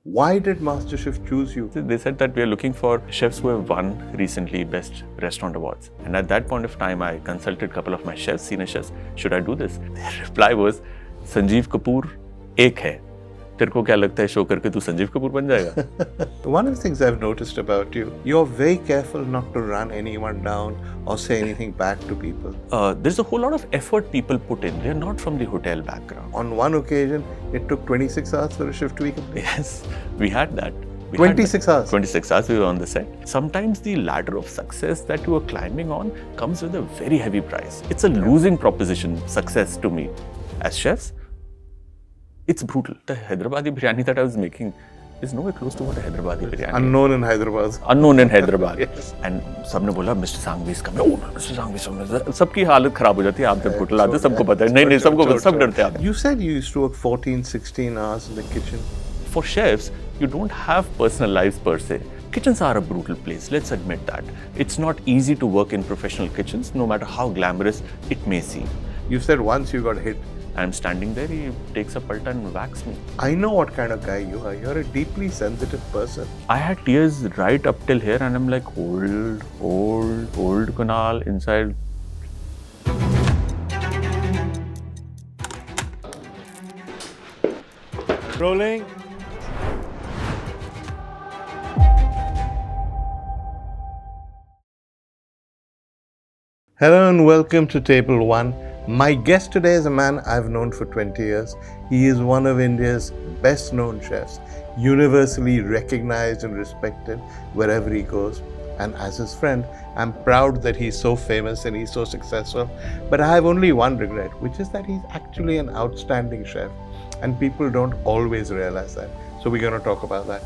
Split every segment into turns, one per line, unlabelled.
Why did MasterChef choose you?
They said that we are looking for chefs who have won recently Best Restaurant Awards. And at that point of time, I consulted a couple of my chefs, senior chefs, should I do this? Their reply was, Sanjeev Kapoor एक है. तेरे को क्या लगता है show करके तू संजीव कपूर बन जाएगा?
One of the things I've noticed about you, you're very careful not to run anyone down or say anything back to people.
There's a whole lot of effort people put in. They're not from the hotel background.
On one occasion, it took 26 hours for a shift to be complete.
Yes, we had that.
26 hours?
26 hours we were on the set. Sometimes the ladder of success that you are climbing on comes with a very heavy price. It's a losing proposition, success to me. As chefs, it's brutal. The Hyderabadi biryani that I was making is nowhere close to what a Hyderabadi biryani
Unknown in Hyderabad.
Unknown in Hyderabad.
Yes.
And सबने बोला Mr. Sanghvi is coming. Oh, Mr. Sanghvi is coming. सबकी हालत खराब हो जाती है आप जब होटल आते सबको पता है नहीं सबको सब डरते हैं आप.
You said you used to work 14, 16 hours in the kitchen.
For chefs, you don't have personal lives per se. Kitchens are a brutal place, let's admit that. It's not easy to work in professional kitchens, no matter how glamorous it may seem.
You said once you got hit.
I'm standing there, he takes a palta and whacks me.
I know what kind of guy you are. You're a deeply sensitive person.
I had tears right up till here and I'm like, hold, Kunal, inside.
Rolling. Hello and welcome to Table 1. My guest today is a man I've known for 20 years. He is one of India's best known chefs, universally recognized and respected wherever he goes. And as his friend, I'm proud that he's so famous and he's so successful. But I have only one regret, which is that he's actually an outstanding chef. And people don't always realize that. So we're going to talk about that.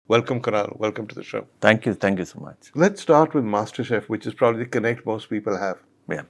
Welcome, Kunal. Welcome to the show.
Thank you so much.
Let's start with MasterChef, which is probably the connect most people have.
Yeah.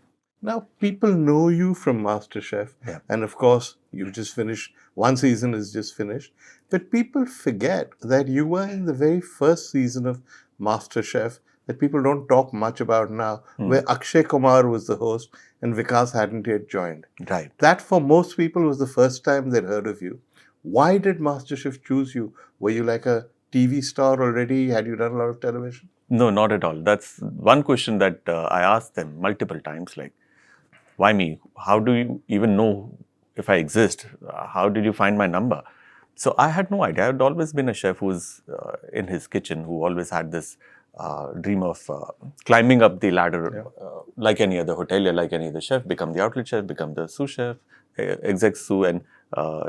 Now, people know you from MasterChef.
Yeah.
And of course, you've just finished, one season is just finished. But people forget that you were in the very first season of MasterChef that people don't talk much about now, where Akshay Kumar was the host and Vikas hadn't yet joined.
Right.
That for most people was the first time they'd heard of you. Why did MasterChef choose you? Were you like a TV star already? Had you done a lot of television?
No, not at all. That's one question that I asked them multiple times, like, why me? How do you even know if I exist? How did you find my number? So I had no idea. I had always been a chef who was in his kitchen, who always had this dream of climbing up the ladder, like any other hotelier, like any other chef, become the outlet chef, become the sous chef, exec sous, and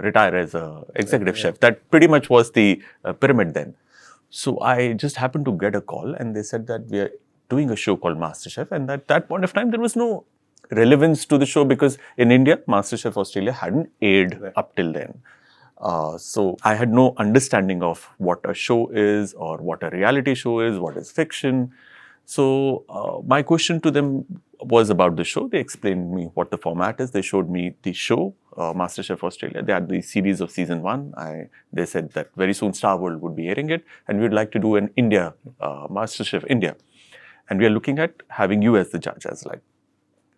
retire as a executive chef. That pretty much was the pyramid then. So I just happened to get a call and they said that we are doing a show called MasterChef, and at that point of time there was no relevance to the show because in India, MasterChef Australia hadn't aired up till then. So I had no understanding of what a show is or what a reality show is, what is fiction. So my question to them was about the show. They explained me what the format is. They showed me the show, MasterChef Australia. They had the series of season 1. They said that very soon Star World would be airing it and we would like to do an India, MasterChef India. And we are looking at having you as the judge. I was like,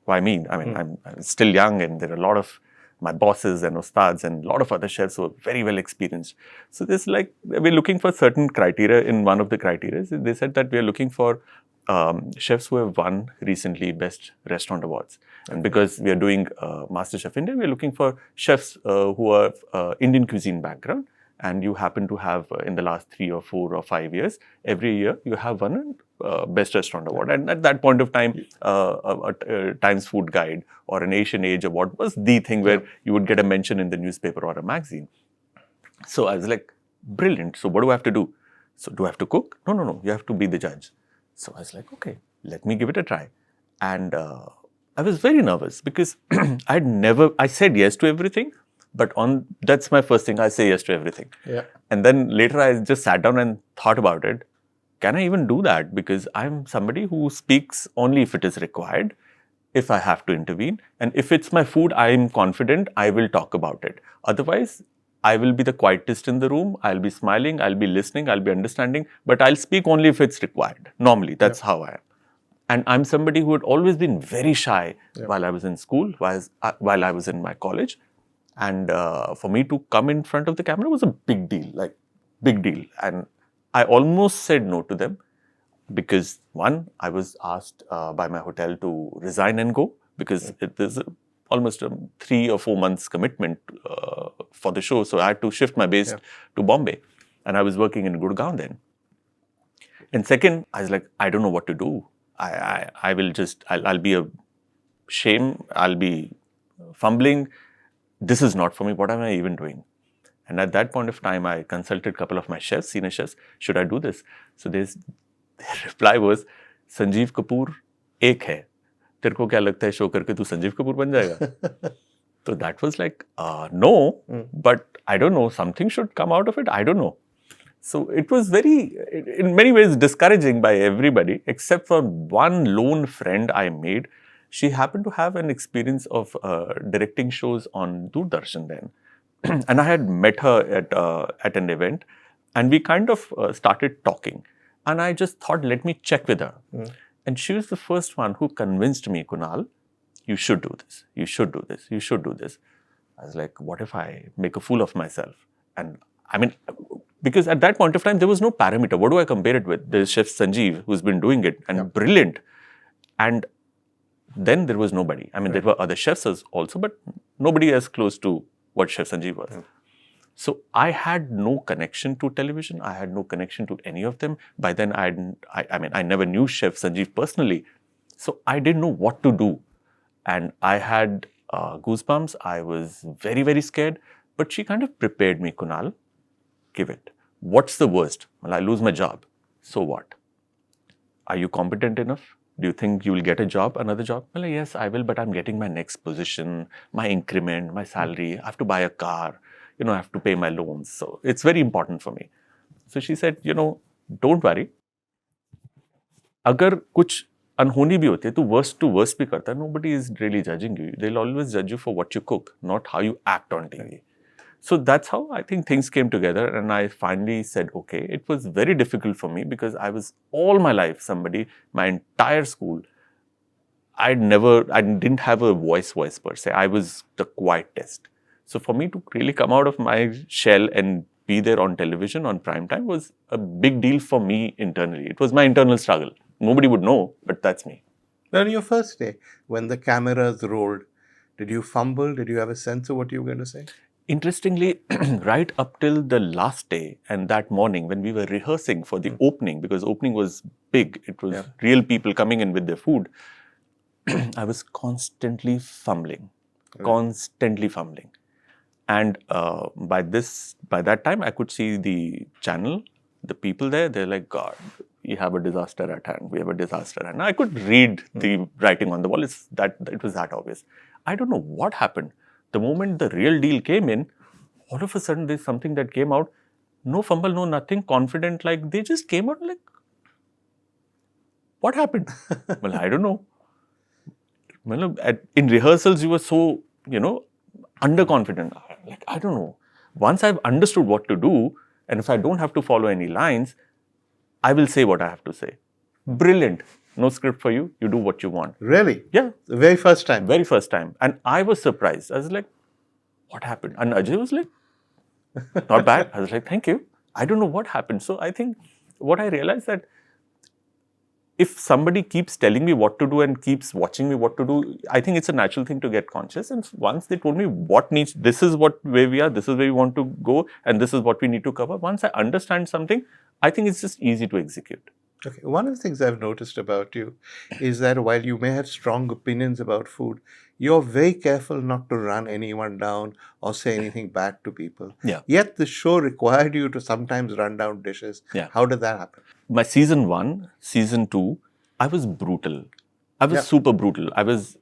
why me? I mean, I'm still young and there are a lot of my bosses and ustads and a lot of other chefs who are very well experienced. So there's like, we're looking for certain criteria. In one of the criteria, they said that we are looking for chefs who have won recently Best Restaurant Awards. And because we are doing MasterChef India, we are looking for chefs who are Indian cuisine background. And you happen to have, in the last 3 or 4 or 5 years, every year you have won a Best Restaurant Award. And at that point of time, a Times Food Guide or an Asian Age Award was the thing where you would get a mention in the newspaper or a magazine. So I was like, brilliant. So what do I have to do? So do I have to cook? No. You have to be the judge. So I was like, okay, let me give it a try. And I was very nervous because I said yes to everything. But that's my first thing. I say yes to everything.
Yeah.
And then later I just sat down and thought about it. Can I even do that? Because I'm somebody who speaks only if it is required, if I have to intervene. And if it's my food, I'm confident I will talk about it. Otherwise, I will be the quietest in the room. I'll be smiling. I'll be listening. I'll be understanding. But I'll speak only if it's required. Normally, that's how I am. And I'm somebody who had always been very shy while I was in school, while I was in my college. And for me to come in front of the camera was a big deal, like big deal. And I almost said no to them because one, I was asked by my hotel to resign and go because it is almost a 3 or 4 months commitment for the show. So I had to shift my base to Bombay, and I was working in Gurgaon then. And second, I was like, I don't know what to do. I will just, I'll be a shame. I'll be fumbling. This is not for me. What am I even doing? And at that point of time, I consulted a couple of my chefs, senior chefs. Should I do this? So their reply was, Sanjeev Kapoor एक है. तेरे को क्या लगता है show करके तू संजीव कपूर बन जाएगा? So that was like, no, but I don't know. Something should come out of it. I don't know. So it was very, in many ways, discouraging by everybody, except for one lone friend I made. She happened to have an experience of directing shows on Doordarshan then. And I had met her at an event, and we kind of started talking. And I just thought, let me check with her. And she was the first one who convinced me, Kunal, you should do this. You should do this. You should do this. I was like, what if I make a fool of myself? And I mean, because at that point of time, there was no parameter. What do I compare it with? There's Chef Sanjeev, who's been doing it and brilliant. And then there was nobody. I mean, there were other chefs also, but nobody as close to what Chef Sanjeev was. So I had no connection to television. I had no connection to any of them. By then, I never knew Chef Sanjeev personally. So I didn't know what to do. And I had goosebumps. I was very, very scared. But she kind of prepared me, Kunal, give it. What's the worst? Well, I lose my job. So what? Are you competent enough? Do you think you will get a job, another job? Well, yes, I will, but I'm getting my next position, my increment, my salary. I have to buy a car. I have to pay my loans. So it's very important for me. So she said, don't worry. अगर कुछ अनहोनी भी होती है तो worst to worst भी करता है. Nobody is really judging you. They'll always judge you for what you cook, not how you act on TV. So that's how I think things came together, and I finally said, okay. It was very difficult for me because I was all my life my entire school. I didn't have a voice per se. I was the quiet test. So for me to really come out of my shell and be there on television on prime time was a big deal for me internally. It was my internal struggle. Nobody would know, but that's me.
On your first day, when the cameras rolled, did you fumble? Did you have a sense of what you were going to say?
Interestingly, right up till the last day and that morning when we were rehearsing for the opening, because opening was big, it was real people coming in with their food, I was constantly fumbling. And by that time, I could see the channel, the people there, they're like, God, we have a disaster at hand. We have a disaster at hand. I could read the writing on the wall. It was that obvious. I don't know what happened. The moment the real deal came in, all of a sudden there's something that came out. No fumble, no nothing, confident. Like they just came out like, what happened? Well, I don't know. Well, in rehearsals, you were so, underconfident. Like, I don't know. Once I've understood what to do, and if I don't have to follow any lines, I will say what I have to say. Brilliant. No script for you. You do what you want.
Really?
Yeah.
The very first time?
Very first time. And I was surprised. I was like, what happened? And Ajay was like, not bad. I was like, thank you. I don't know what happened. So I think what I realized that if somebody keeps telling me what to do and keeps watching me what to do, I think it's a natural thing to get conscious. And once they told me this is where we are, this is where we want to go, and this is what we need to cover. Once I understand something, I think it's just easy to execute.
Okay. One of the things I've noticed about you is that while you may have strong opinions about food, you're very careful not to run anyone down or say anything bad to people.
Yeah.
Yet the show required you to sometimes run down dishes.
Yeah.
How did that happen?
My season 1, season 2, I was brutal. I was super brutal. I was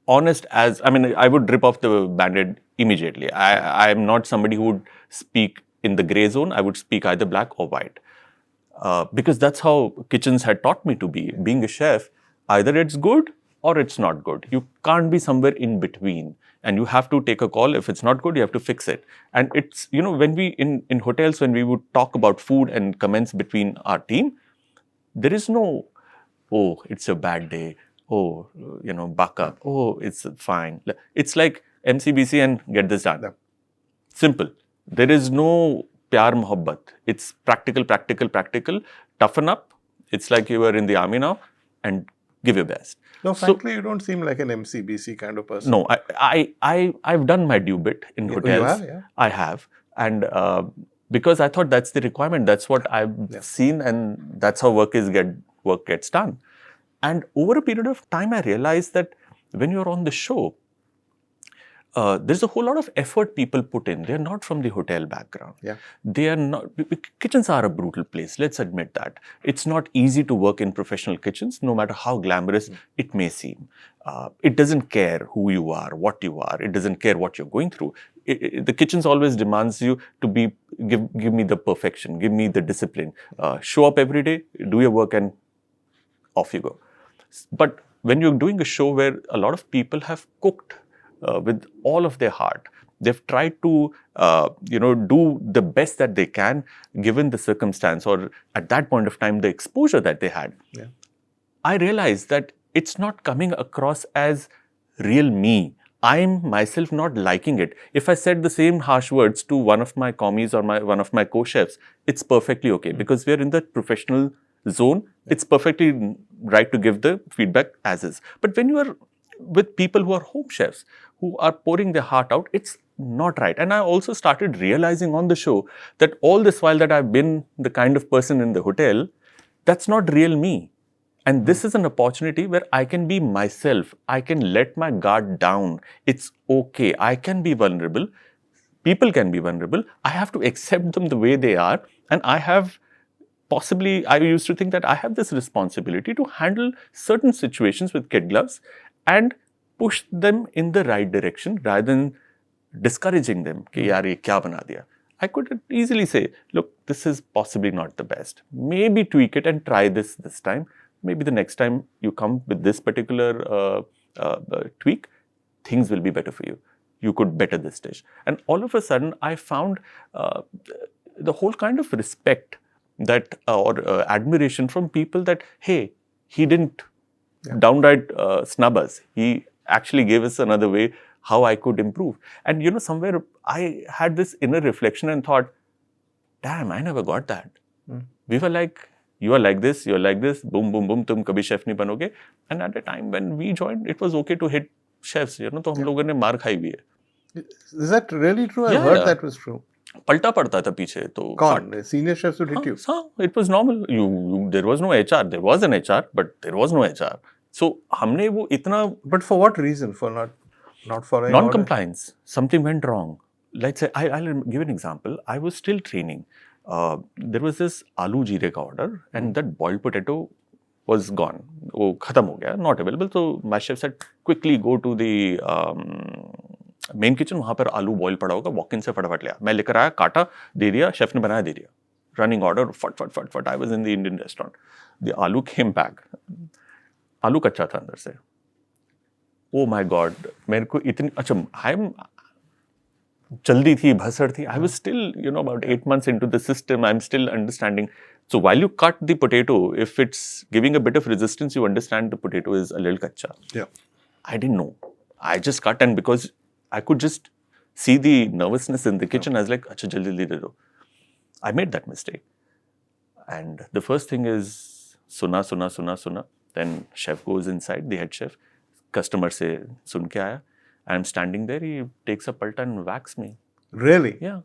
honest I would rip off the Band-Aid immediately. I am not somebody who would speak in the gray zone. I would speak either black or white. Because that's how kitchens had taught me to be. Being a chef, either it's good or it's not good. You can't be somewhere in between. And you have to take a call. If it's not good, you have to fix it. And it's, when we, in hotels, when we would talk about food and comments between our team, there is no, oh, it's a bad day. Oh, buck up. Oh, it's fine. It's like MCBC and get this done.
Yeah.
Simple. There is no pyar mohabbat. It's practical, practical, practical. Toughen up. It's like you are in the army now and give your best.
No, frankly, you don't seem like an MCBC kind of person.
No, I've done my due bit in hotels.
You have, yeah.
I have. And because I thought that's the requirement. That's what I've seen, and that's how work gets done. And over a period of time, I realized that when you're on the show, there's a whole lot of effort people put in. They're not from the hotel background.
Yeah.
They are not. Kitchens are a brutal place. Let's admit that. It's not easy to work in professional kitchens, no matter how glamorous it may seem. It doesn't care who you are, what you are. It doesn't care what you're going through. The kitchens always demands you to give me the perfection, give me the discipline. Show up every day, do your work, and off you go. But when you're doing a show where a lot of people have cooked with all of their heart, they've tried to do the best that they can given the circumstance or at that point of time the exposure that they had.
Yeah.
I realized that it's not coming across as real me. I'm myself not liking it. If I said the same harsh words to one of my commies or one of my co-chefs, it's perfectly okay because we're in the professional zone. It's perfectly right to give the feedback as is. But when you are with people who are home chefs, who are pouring their heart out, it's not right. And I also started realizing on the show that all this while that I've been the kind of person in the hotel, that's not real me. And this is an opportunity where I can be myself. I can let my guard down. It's okay. I can be vulnerable. People can be vulnerable. I have to accept them the way they are. And I used to think that I have this responsibility to handle certain situations with kid gloves and push them in the right direction rather than discouraging them. Ki yaar, ye kya bana diya? I could easily say, look, this is possibly not the best. Maybe tweak it and try this time. Maybe the next time you come with this particular tweak, things will be better for you. You could better this dish. And all of a sudden, I found the whole kind of respect that or admiration from people that, hey, he didn't downright snub us. He actually gave us another way how I could improve. And somewhere I had this inner reflection and thought, damn, I never got that. We were like, you are like this, you're like this, boom, boom, boom, tum kabhi chef nahi banoge. And at the time when we joined, it was okay to hit chefs, to hum logon ne maar khai bhi hai.
Is that really true? I heard that was true.
Palta padta tha piche.
Kaun? Senior chefs would hit you?
It was normal. There was no HR. There was an HR, but there was no HR. So, हमने वो इतना.
But for what reason? For not following
non-compliance. Something went wrong. Let's say, I'll give an example. I was still training. There was this aloo jeere ka order, and that boiled potato was gone. वो खत्म हो गया, not available. So my chef said, quickly go to the main kitchen. वहाँ पर आलू boil पड़ा होगा. Walk in से फटाफट ले आ. मैं लेकर आया, काटा, दे दिया. Chef ने बनाया, दे दिया. Running order, फट. I was in the Indian restaurant. The aloo came back. आलू कच्चा था अंदर से. Oh my God, मेरे को इतनी I'm जल्दी थी, भसड़ थी. I was still, about 8 months into the system. I'm still understanding. So while you cut the potato, if it's giving a bit of resistance, you understand the potato is a little kacha.
Yeah.
I didn't know. I just cut, and because I could just see the nervousness in the kitchen, I was like, acha jaldi de do. I made that mistake. And the first thing is, suna. Then chef goes inside, the head chef. Customer se sun ke aaya. I'm standing there, he takes a palta and whacks me.
Really?
Yeah.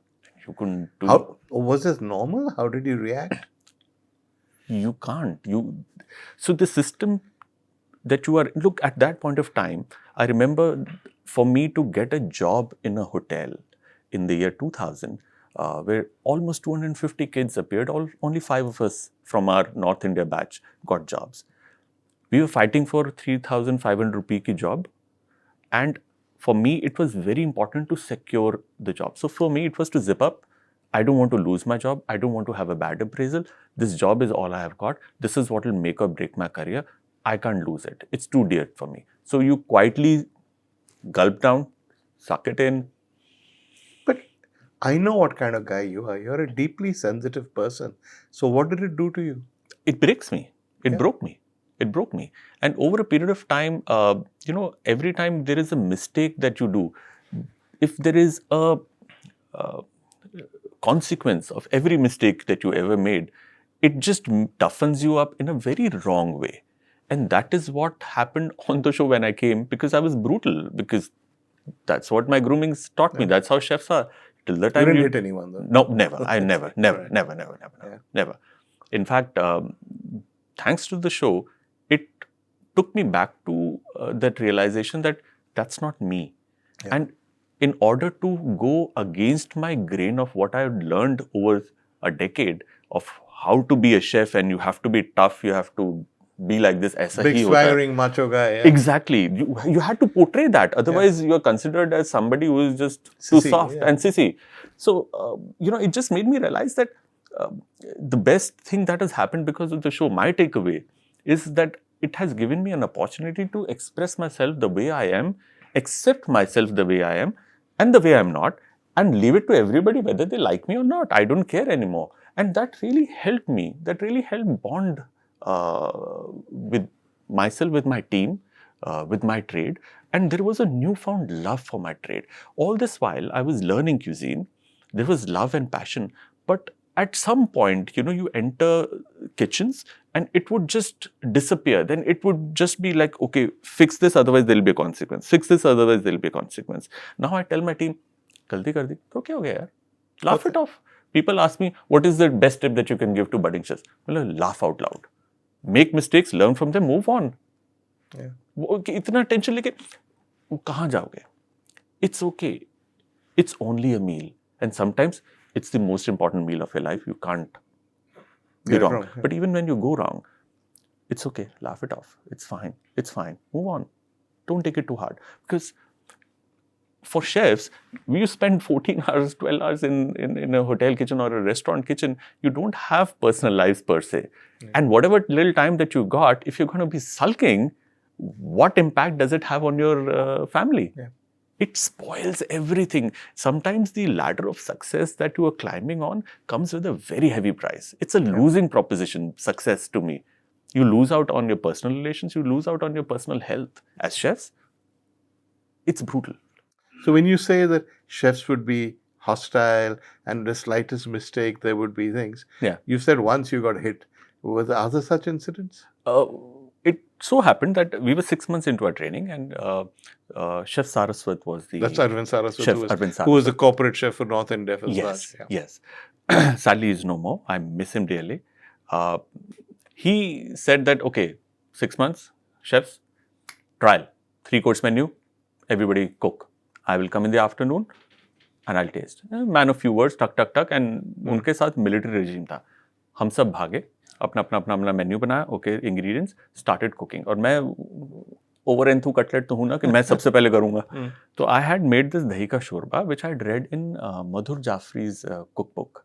You couldn't do.
How, was this normal? How did you react?
You can't. So the system that you are, look, at that point of time, I remember for me to get a job in a hotel in the year 2000, where almost 250 kids appeared, only 5 of us from our North India batch got jobs. We were fighting for 3,500 rupee ki job, and for me, it was very important to secure the job. So for me, it was to zip up. I don't want to lose my job. I don't want to have a bad appraisal. This job is all I have got. This is what will make or break my career. I can't lose it. It's too dear for me. So you quietly gulp down, suck it in.
But I know what kind of guy you are. You're a deeply sensitive person. So what did it do to you?
It breaks me. It broke me. It broke me. And over a period of time, every time there is a mistake that you do, if there is a consequence of every mistake that you ever made, it just toughens you up in a very wrong way. And that is what happened on the show when I came, because I was brutal, because that's what my grooming taught me. That's how chefs are. Till the time
you didn't hit anyone, though?
No, never. I never. In fact, thanks to the show, it took me back to that realization that that's not me.
Yeah.
And in order to go against my grain of what I had learned over a decade of how to be a chef, and you have to be tough, you have to be like this, aisa
big
hi hota hai.
swaggering macho guy. Yeah.
Exactly. You had to portray that. Otherwise, you're considered as somebody who is just too
Sissy,
soft and sissy. So, it just made me realize that the best thing that has happened because of the show, my takeaway, is that it has given me an opportunity to express myself the way I am, accept myself the way I am, and the way I'm not, and leave it to everybody whether they like me or not. I don't care anymore. And that really helped me. That really helped bond with myself, with my team, with my trade. And there was a newfound love for my trade. All this while, I was learning cuisine. There was love and passion. But at some point, you enter kitchens and it would just disappear. Then it would just be like, okay, fix this, otherwise there will be a consequence. Fix this, otherwise there will be a consequence. Now I tell my team, galti kar di, to kya ho gaya yaar? Laugh it off. People ask me, what is the best tip that you can give to budding chefs? Well, laugh out loud. Make mistakes, learn from them, move on. इतना tension लेके कहाँ जाओगे? It's okay. It's only a meal. And sometimes it's the most important meal of your life. You can't be wrong. But even when you go wrong, it's okay. Laugh it off. It's fine. It's fine. Move on. Don't take it too hard. Because for chefs, you spend 14 hours, 12 hours in a hotel kitchen or a restaurant kitchen. You don't have personal lives per se. And whatever little time that you got, if you're going to be sulking, what impact does it have on your family? It spoils everything. Sometimes the ladder of success that you are climbing on comes with a very heavy price. It's a losing proposition, success to me. You lose out on your personal relations, you lose out on your personal health. As chefs, it's brutal.
So when you say that chefs would be hostile and the slightest mistake there would be things, you said once you got hit. Were there other such incidents?
It so happened that we were 6 months into our training, and Chef Saraswat was the...
That's Arvind Saraswat,
Chef Arvind Saraswat,
who was the corporate chef for North India.
Yes. Sadly, he's no more. I miss him dearly. He said that, okay, 6 months, chefs, trial, 3-course menu, everybody cook. I will come in the afternoon and I'll taste. Man of few words, tuck, and उनके साथ military regime था. हम सब भागे, अपना menu बनाया, okay ingredients, started cooking. और मैं ओवर एंथू कटलेट तो हूँ ना कि मैं सबसे पहले करूँगा. तो I had made this dahi ka shorba which I had read in Madhur Jaffrey's cook book.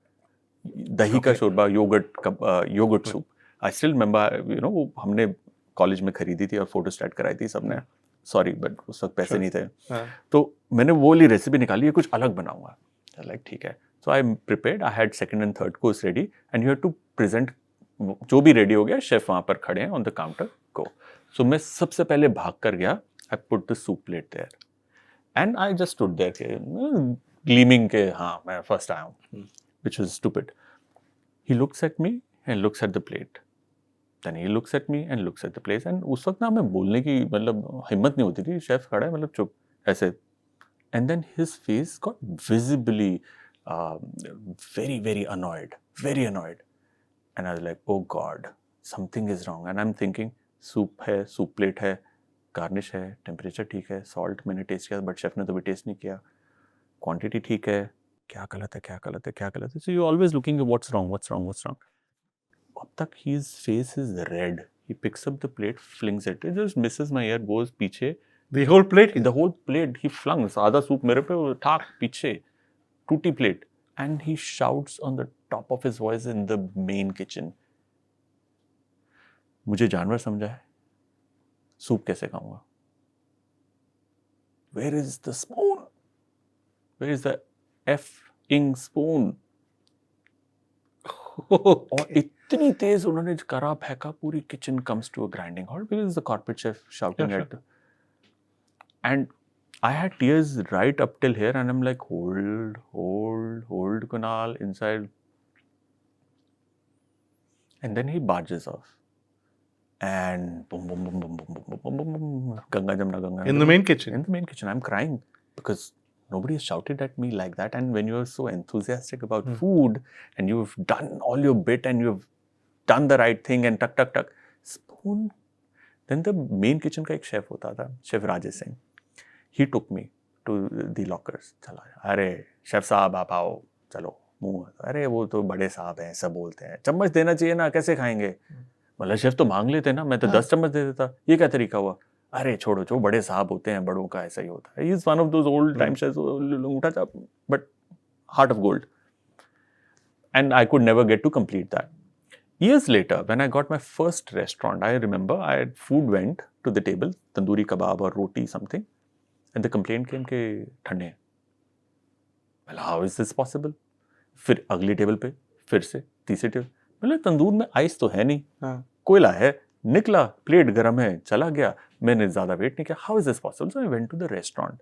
Dahi ka shorba, yogurt soup. I still remember, वो हमने कॉलेज में खरीदी थी और फोटो स्टार्ट कराई थी सबने. सॉरी बट उस वक्त पैसे नहीं थे. तो मैंने वो वाली रेसिपी निकाली है, कुछ अलग बनाऊंगा. लाइक ठीक है. So I prepared. I had second and third course ready and you have to present. जो भी रेडी हो गया, शेफ वहां पर खड़े हैं on the counter, go. So मैं सबसे पहले भाग कर गया. I put the soup plate there and I just stood there के ग्लीमिंग के, हाँ मैं फर्स्ट आया हूँ, which was stupid. He looks at me and looks at the plate. Then he looks at me and looks at the place. And उस वक्त ना मैं बोलने की मतलब हिम्मत नहीं होती थी. शेफ खड़ा है, मतलब चुप ऐसे. And then his face got visibly very annoyed. And I was like, oh God, something is wrong. And I'm thinking, soup है, soup plate है, garnish है, temperature ठीक है, salt मैंने taste किया, but chef ने तो भी taste नहीं किया, quantity ठीक है, क्या गलत है. So you're always looking at what's wrong. अब तक his face is red. He picks up the plate, flings it. It just misses my ear, goes पीछे.
The whole plate?
The whole plate he flung. आधा soup मेरे पे, ठाक पीछे, टूटी plate. And he shouts on the top of his voice in the main kitchen, मुझे जानवर समझा है, सूप कैसे खाऊंगा? Where is the spoon? Where is the f-ing spoon? और इतनी तेज उन्होंने करा फेंका, पूरी kitchen comes to a grinding halt because the corporate chef shouting at. And I had tears right up till here, and I'm like, hold, Kunal, inside. And then he barges off. And boom, boom, boom, boom, boom, boom, boom, boom, boom, Ganga Jamna, Ganga.
In the main kitchen?
In the main kitchen. I'm crying because nobody has shouted at me like that. And when you're so enthusiastic about food and you've done all your bit and you've done the right thing and tuck, spoon. Then the main kitchen का एक chef होता था, Chef Rajesh Singh. He took me to the lockers. चला, अरे chef साहब आप आओ, चलो मुँह, अरे वो तो बड़े साहब हैं, सब बोलते हैं, चम्मच देना चाहिए ना, कैसे खाएंगे? मतलब शेफ तो मांग लेते ना, मैं तो 10 चम्मच दे देता, ये क्या तरीका हुआ? अरे छोड़ो, जो बड़े साहब होते हैं, बड़ों का ऐसा ही होता है. He is one of those old time chefs, उठा था, but heart of gold. And I could never get to complete that. Years later, when I got my first restaurant, I remember food went to the table, tandoori kebab or roti, something, and the complaint came ke thande. Well, how is this possible? फिर अगली table पे, फिर से तीसरी table, मतलब तंदूर में ice तो है नहीं, कोयला है, निकला, प्लेट गरम है, चला गया, मैंने ज़्यादा वेट नहीं किया. How is this possible? So I went to the restaurant.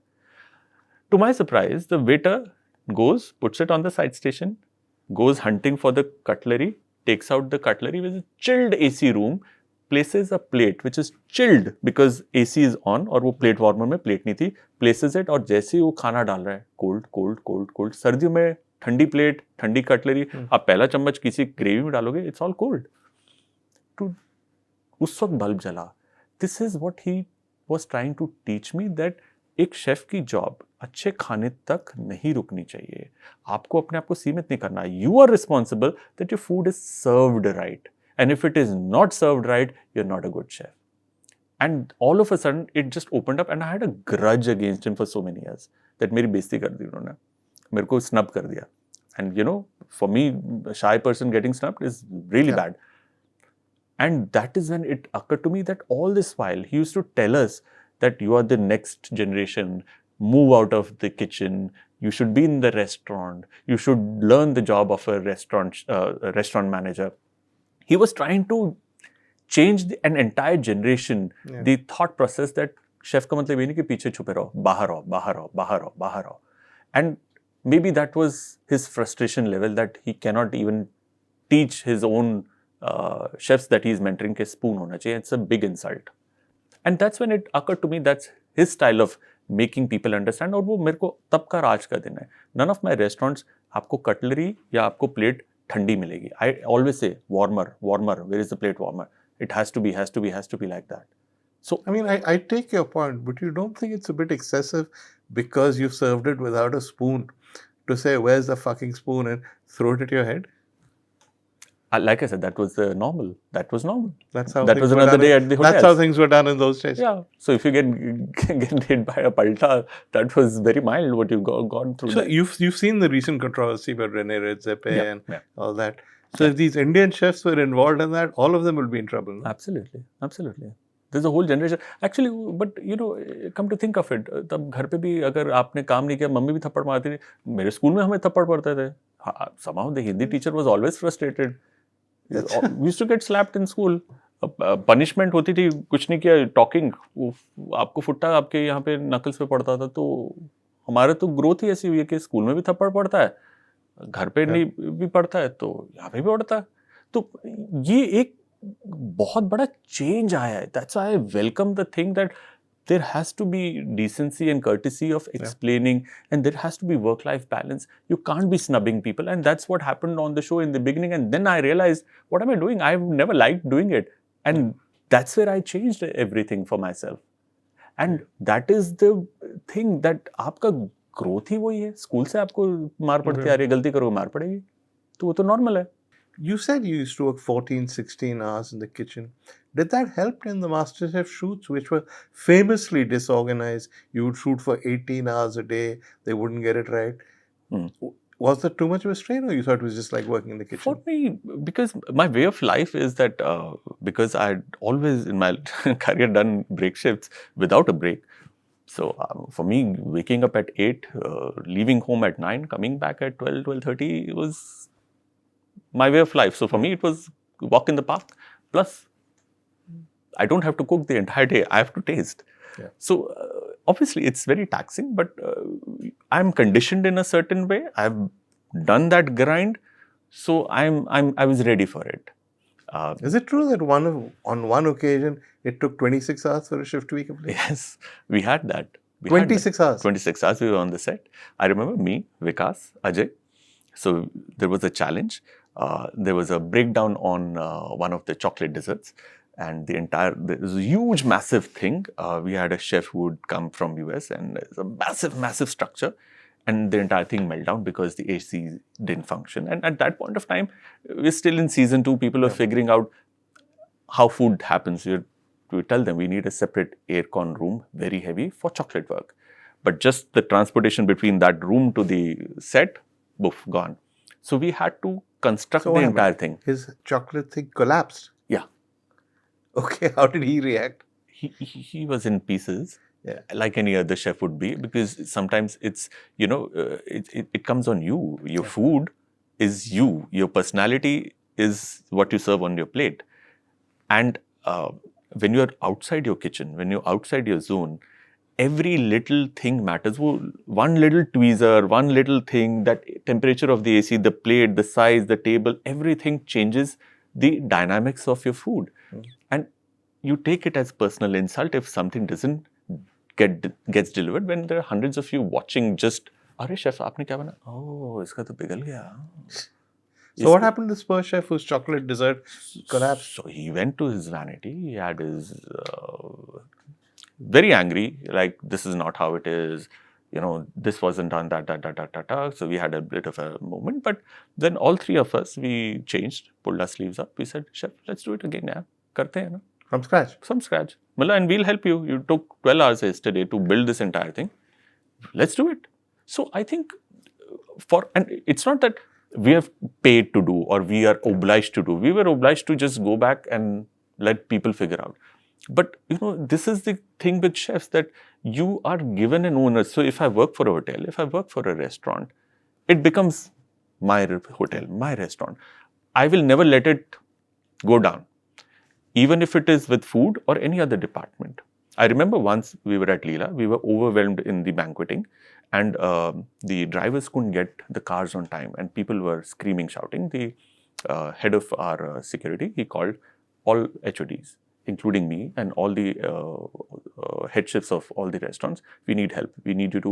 To my surprise, the waiter goes, puts it on the side station, goes hunting for the cutlery, takes out the cutlery with a chilled AC room, places a plate which is chilled because AC is on और वो plate warmer में plate नहीं थी, places it और जैसे ही वो खाना डाल रहा है, cold. सर्दियों में ठंडी plate, ठंडी cutlery, आप पहला चम्मच किसी ग्रेवी में डालोगे, it's all cold. तो उस वक्त बल्ब जला. This is what he was trying to teach me that एक शेफ की जॉब अच्छे खाने तक नहीं रुकनी चाहिए. आपको अपने आप को सीमित नहीं करना. You are responsible that your food is served right. And if it is not served right, you're not a good chef. And all of a sudden, it just opened up and I had a grudge against him for so many years that मेरी बेइज्जती कर दी उन्होंने. मेरे को snub कर दिया. And you know, for me, a shy person getting snubbed is really bad. And that is when it occurred to me that all this while, he used to tell us that you are the next generation, move out of the kitchen, you should be in the restaurant, you should learn the job of a restaurant manager. He was trying to change an entire generation, the thought process that chef का मतलब ये नहीं कि पीछे छुपे रहो, बाहर आओ. And maybe that was his frustration level that he cannot even teach his own chefs that he is mentoring के spoon होना चाहिए. It's a big insult. And that's when it occurred to me that's his style of making people understand. और वो मेरे को तब का राज का दिन है. None of my restaurants आपको cutlery या आपको plate ठंडी मिलेगी. I always say warmer. Where is the plate warmer? It has to be like that. So
I mean, I take your point, but you don't think it's a bit excessive because you served it without a spoon to say, where's the fucking spoon and throw it at your head?
Like I said, that was normal. That was normal.
That's how
that was another day at the hotel.
That's how things were done in those days.
Yeah. So if you get hit by a palta, that was very mild what you gone through.
So you've seen the recent controversy about Rene Redzepi and all that. So if these Indian chefs were involved in that, all of them will be in trouble. No?
Absolutely. There's a whole generation. Actually, but you know, come to think of it, तब घर पे भी अगर आपने काम नहीं किया, mummy भी थप्पड़ मारती थी. मेरे स्कूल में हमें थप्पड़ पड़ते थे. Somehow the Hindi teacher was always frustrated. We used to get slapped in school. Punishment होती थी, कुछ नहीं किया, talking. आपको फुट्टा आपके यहाँ पे नकल्स पे पड़ता था. तो हमारे तो ग्रोथ ही ऐसी हुई है कि स्कूल में भी थप्पड़ पड़ता है, घर पे नहीं भी पड़ता है, तो यहाँ पे भी पड़ता है. तो ये एक बहुत बड़ा चेंज आया है. That's why I welcome the thing that there has to be decency and courtesy of explaining, and there has to be work-life balance. You can't be snubbing people, and that's what happened on the show in the beginning. And then I realized, what am I doing? I've never liked doing it, and that's where I changed everything for myself. And that is the thing that आपका growth ही वही है. School से आपको मार पड़ती आ रही है, गलती करोगे मार पड़ेगी, तो वो तो normal है.
You said you used to work 14, 16 hours in the kitchen. Did that help in the MasterChef shoots, which were famously disorganized? You would shoot for 18 hours a day. They wouldn't get it right. Was that too much of a strain, or you thought it was just like working in the kitchen?
For me, because my way of life is that because I'd always in my career done break shifts without a break. So for me, waking up at 8, leaving home at 9, coming back at 12, 12:30 was my way of life. So for me, it was walk in the park. Plus, I don't have to cook the entire day. I have to taste. So obviously it's very taxing, but I'm conditioned in a certain way. I've done that grind, so I was ready for it.
Is it true that on one occasion it took 26 hours for a shift to be complete?
Yes, we had that.
26 hours?
26 hours we were on the set. I remember me, Vikas, Ajay. So there was a challenge. There was a breakdown on one of the chocolate desserts, and there was a huge, massive thing. We had a chef who would come from US, and it's a massive, massive structure, and the entire thing melted down because the AC didn't function. And at that point of time, we're still in season 2. People are figuring out how food happens. We tell them we need a separate aircon room, very heavy, for chocolate work. But just the transportation between that room to the set, boof, gone. So we had to construct the entire thing.
His chocolate thing collapsed?
Yeah.
Okay, how did he react?
He was in pieces, like any other chef would be, because sometimes it's, it comes on you. Your food is you. Your personality is what you serve on your plate. And when you're outside your kitchen, when you're outside your zone, every little thing matters. One little tweezer, one little thing, that temperature of the AC, the plate, the size, the table, everything changes the dynamics of your food. And you take it as personal insult if something doesn't gets delivered, when there are hundreds of you watching just, "Arey chef, aapne kya bana?" "Oh, iska to pighal gaya."
So what happened to this poor chef whose chocolate dessert collapsed?
So he went to his vanity. He had his very angry, like, this is not how it is. This wasn't done, that. So we had a bit of a moment. But then all three of us, we changed, pulled our sleeves up. We said, "Chef, let's do it again, yeah. Karte hain na?"
From scratch?
From scratch. And we'll help you. You took 12 hours yesterday to build this entire thing. Let's do it. So I think and it's not that we have paid to do or we are obliged to do. We were obliged to just go back and let people figure out. But, this is the thing with chefs, that you are given an owner. So if I work for a hotel, if I work for a restaurant, it becomes my hotel, my restaurant. I will never let it go down, even if it is with food or any other department. I remember once we were at Leela, we were overwhelmed in the banqueting, and the drivers couldn't get the cars on time, and people were screaming, shouting. The head of our security, he called all HODs, including me, and all the head chefs of all the restaurants. "We need help. We need you to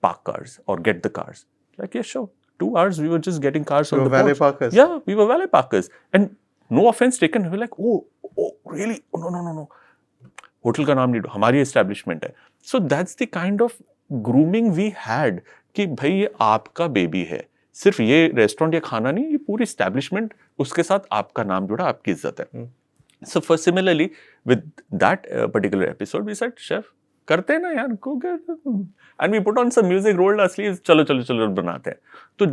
park cars or get the cars." Like, "Yeah, sure." 2 hours, we were just getting cars on the
valet
porch.
parkers?
Yeah, we were valet parkers. And no offense taken. We were like, oh, really? Oh, no. Hotel ka naam nahi, hamari establishment hai. So that's the kind of grooming we had, कि भाई ये आपका baby है. सिर्फ ये restaurant या खाना नहीं, ये पूरी establishment, उसके साथ आपका नाम जुड़ा, आपकी इज्जत है. So for similarly, with that particular episode, we said, "Chef, करते हैं ना यार, go get it." And we put on some music, rolled our sleeves, चलो बनाते हैं. तो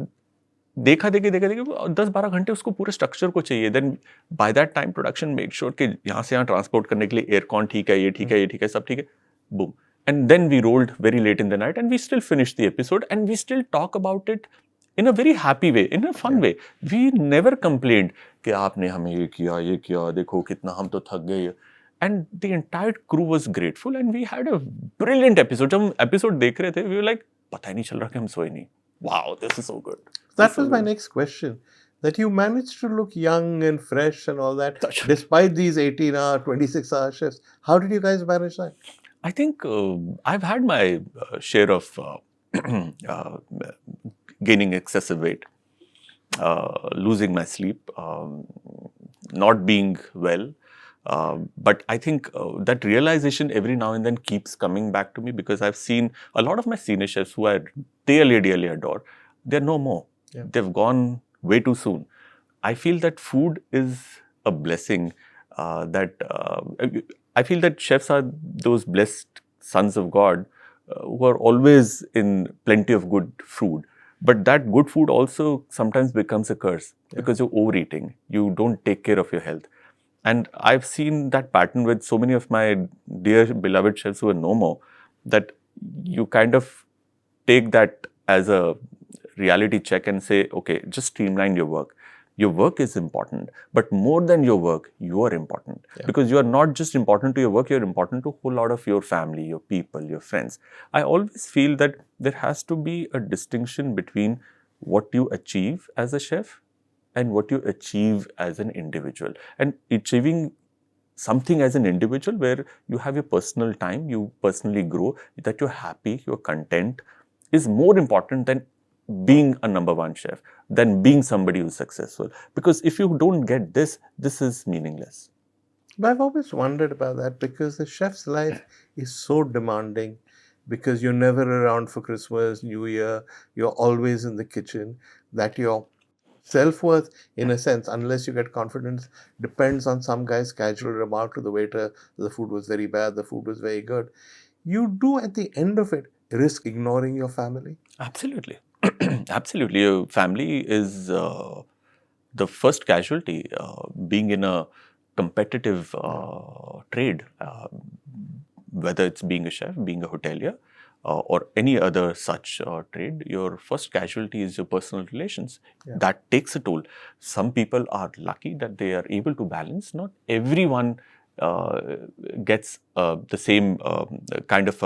देखा 10-12 घंटे उसको पूरे स्ट्रक्चर को चाहिए. Then by that time production make sure कि यहाँ से यहाँ ट्रांसपोर्ट करने के लिए एयरकॉन ठीक है, ये ठीक है, सब ठीक है, boom. And then we rolled very late in the night and we still finish the episode and we still talk about it in a very happy way, in a fun way. We never complained कि आपने हमें ये किया, देखो कितना हम तो थक गए. And the entire crew was grateful and we had a brilliant episode. जब हम episode देख रहे थे, we were like, पता ही नहीं चल रहा कि हम सोए नहीं. Wow, this is so good.
That was my next question. That you managed to look young and fresh and all that, despite these 18-hour, 26-hour shifts. How did you guys manage that?
I think I've had my share of gaining excessive weight, losing my sleep, not being well. But I think that realization every now and then keeps coming back to me, because I've seen a lot of my senior chefs who I dearly adore, they're no more. Yeah. They've gone way too soon. I feel that food is a blessing. I feel that chefs are those blessed sons of God who are always in plenty of good food. But that good food also sometimes becomes a curse because you're overeating. You don't take care of your health. And I've seen that pattern with so many of my dear beloved chefs who are no more, that you kind of take that as a reality check and say, okay, just streamline your work. Your work is important, but more than your work, you are important. Because you are not just important to your work, you're important to a whole lot of your family, your people, your friends. I always feel that there has to be a distinction between what you achieve as a chef and what you achieve as an individual. And achieving something as an individual where you have your personal time, you personally grow, that you're happy, you're content, is more important than being a number one chef, than being somebody who's successful. Because if you don't get this, this is meaningless.
But I've always wondered about that because the chef's life is so demanding because you're never around for Christmas, New Year, you're always in the kitchen, that your self-worth, in a sense, unless you get confidence, depends on some guy's casual remark to the waiter, the food was very bad, the food was very good. You do, at the end of it, risk ignoring your family.
Absolutely. Absolutely. Your family is the first casualty. Being in a competitive trade, whether it's being a chef, being a hotelier, or any other such trade, your first casualty is your personal relations. That takes a toll. Some people are lucky that they are able to balance. Not everyone gets the same kind of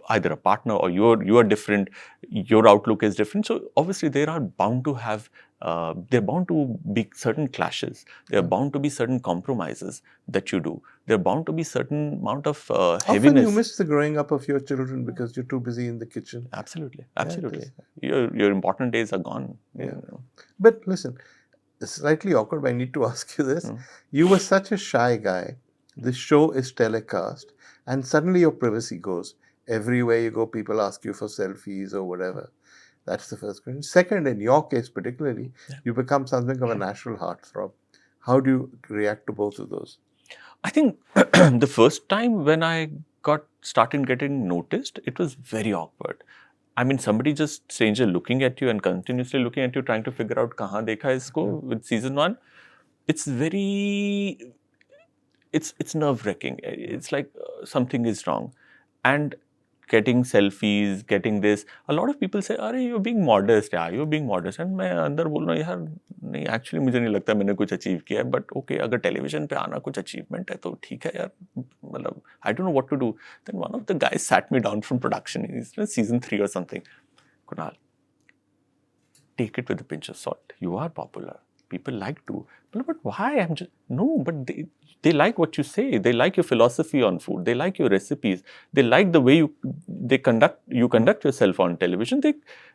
either a partner, or you are different, your outlook is different. So obviously there are bound to have there are bound to be certain clashes. There are bound to be certain compromises that you do. There are bound to be certain amount of heaviness.
Often you miss the growing up of your children because you're too busy in the kitchen.
Absolutely, absolutely. Your important days are gone.
Yeah.
You know.
But listen, it's slightly awkward, but I need to ask you this. You were such a shy guy. The show is telecast, and suddenly your privacy goes. Everywhere you go, people ask you for selfies or whatever. That's the first question. Second, in your case particularly, you become something of a national heartthrob. How do you react to both of those?
I think the first time when I started getting noticed, it was very awkward. I mean, somebody just stranger looking at you and continuously looking at you, trying to figure out kahan dekha isko with season 1. It's very, it's nerve-wracking. It's like something is wrong. And getting selfies, getting this, a lot of people say, "Arey, you're being modest, yeah, you're being modest." And मैं अंदर बोल रहा हूँ, यार, नहीं, actually मुझे नहीं लगता मैंने कुछ achieve किया है, but okay, अगर television पे आना कुछ achievement है, तो ठीक है यार, मतलब, I don't know what to do. Then one of the guys sat me down from production, he's in season 3 or something. Kunal, take it with a pinch of salt. You are popular. People like to. But why? I'm just, no, but they like what you say. They like your philosophy on food. They like your recipes. They like the way you conduct yourself on television.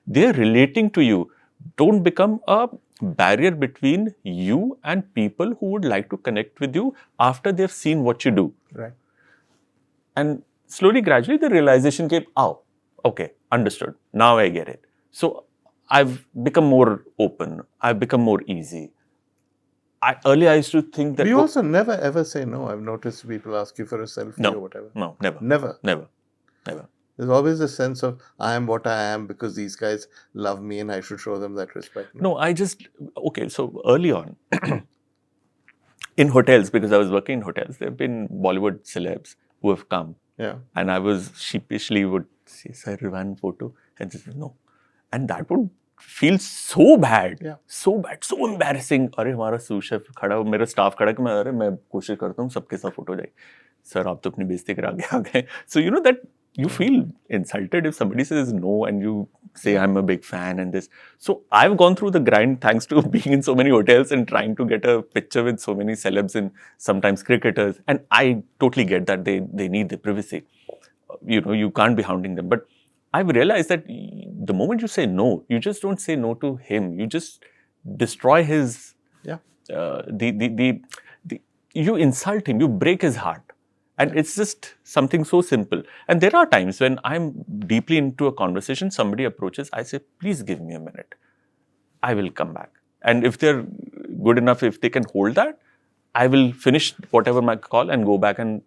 They're relating to you. Don't become a barrier between you and people who would like to connect with you after they've seen what you do.
Right.
And slowly, gradually, the realization came, oh, okay, understood. Now I get it. So I've become more open. I've become more easy. Earlier I used to think that...
But you also never ever say no. I've noticed people ask you for a selfie or whatever.
No, never.
Never. There's always a sense of, I am what I am because these guys love me and I should show them that respect.
No, okay, so early on, in hotels, because I was working in hotels, there have been Bollywood celebs who have come.
Yeah.
And I was sheepishly would say, "Sir, one photo." And just no. And that would feel so bad.
Yeah.
So bad. So embarrassing. अरे हमारा sous chef खड़ा, मेरा staff खड़ा कि मैं कोशिश करता हूँ सबके साथ फोटो जाए. Sir, आप तो अपनी बेइज्जती करा के आ गए. So you know that you feel insulted if somebody says no and you say I'm a big fan and this. So I've gone through the grind thanks to being in so many hotels and trying to get a picture with so many celebs and sometimes cricketers. And I totally get that they need the privacy. You know, you can't be hounding them. But I've realized that the moment you say no, you just don't say no to him. You just destroy his... you insult him. You break his heart. And it's just something so simple. And there are times when I'm deeply into a conversation, somebody approaches, I say, please give me a minute. I will come back. And if they're good enough, if they can hold that, I will finish whatever my call and go back and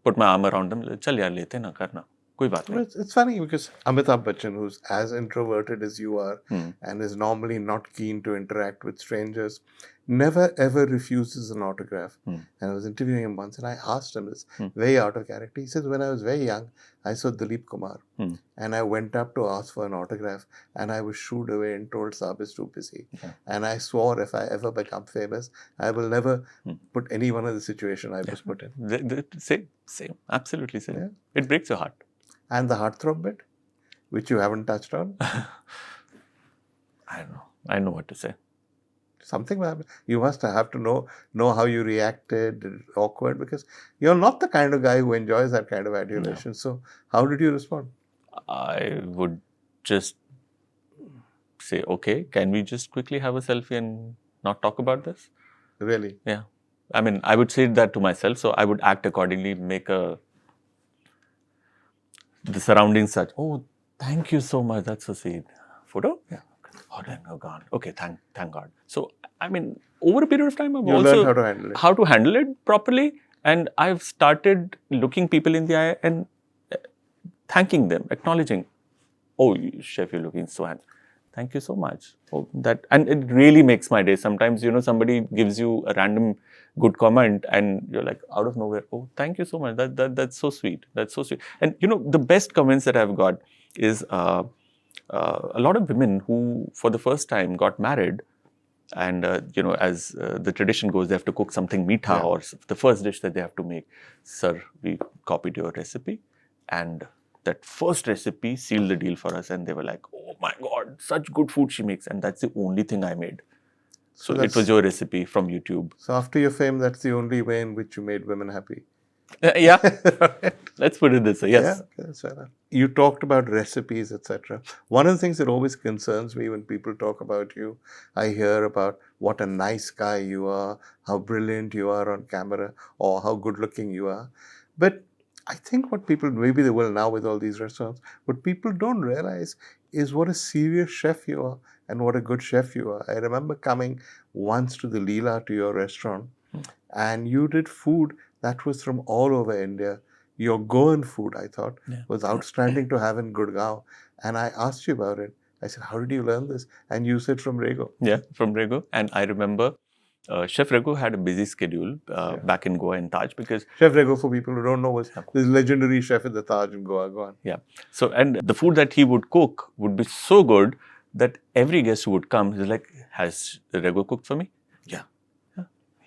put my arm around them. Chal yaar, lete na, karna. कोई बात नहीं.
It's funny because Amitabh Bachchan, who's as introverted as you are and is normally not keen to interact with strangers, never ever refuses an autograph. And I was interviewing him once and I asked him this, very out of character. He says, when I was very young, I saw Dilip Kumar and I went up to ask for an autograph and I was shooed away and told Saab is too busy. And I swore if I ever become famous, I will never put anyone in the situation I was put in.
Same, absolutely same. Yeah. It breaks your heart.
And the Heartthrob bit, which you haven't touched on?
I don't know. I know what to say.
Something happened. You must have to know how you reacted. Awkward, because you're not the kind of guy who enjoys that kind of adulation. No. So how did you respond?
I would just say, okay, can we just quickly have a selfie and not talk about this?
Really?
Yeah. I mean, I would say that to myself. So I would act accordingly, make the surroundings such, oh, thank you so much, that's so sweet. Photo? Yeah. Oh, then, oh God. Okay, thank God. So, I mean, over a period of time, I've also
learned how to
handle it properly. And I've started looking people in the eye and thanking them, acknowledging, oh, chef, you're looking so handsome. Thank you so much. Oh, and it really makes my day. Sometimes, somebody gives you a random good comment and you're like, out of nowhere, oh, thank you so much. That's so sweet. That's so sweet. And, the best comments that I've got is a lot of women who, for the first time, got married. And, as the tradition goes, they have to cook something meetha or the first dish that they have to make. Sir, we copied your recipe. And that first recipe sealed the deal for us. And they were like, oh my God, such good food she makes. And that's the only thing I made. So it was your recipe from YouTube.
So after your fame, that's the only way in which you made women happy.
Yeah. Let's put it this way. Yes.
Yeah, that's fair. You talked about recipes, etc. One of the things that always concerns me when people talk about you, I hear about what a nice guy you are, how brilliant you are on camera, or how good looking you are. But I think what people, maybe they will now with all these restaurants, what people don't realize is what a serious chef you are and what a good chef you are. I remember coming once to the Leela, to your restaurant, and you did food that was from all over India. Your Goan food, I thought, was outstanding to have in Gurgaon. And I asked you about it. I said, how did you learn this? And you said from Rego.
Yeah, from Rego. And I remember Chef Rego had a busy schedule back in Goa in Taj because...
Chef Rego, for people who don't know, was this legendary chef at the Taj in Goa. Go on.
Yeah. So, and the food that he would cook would be so good that every guest who would come, he's like, has Rego cooked for me? Yeah.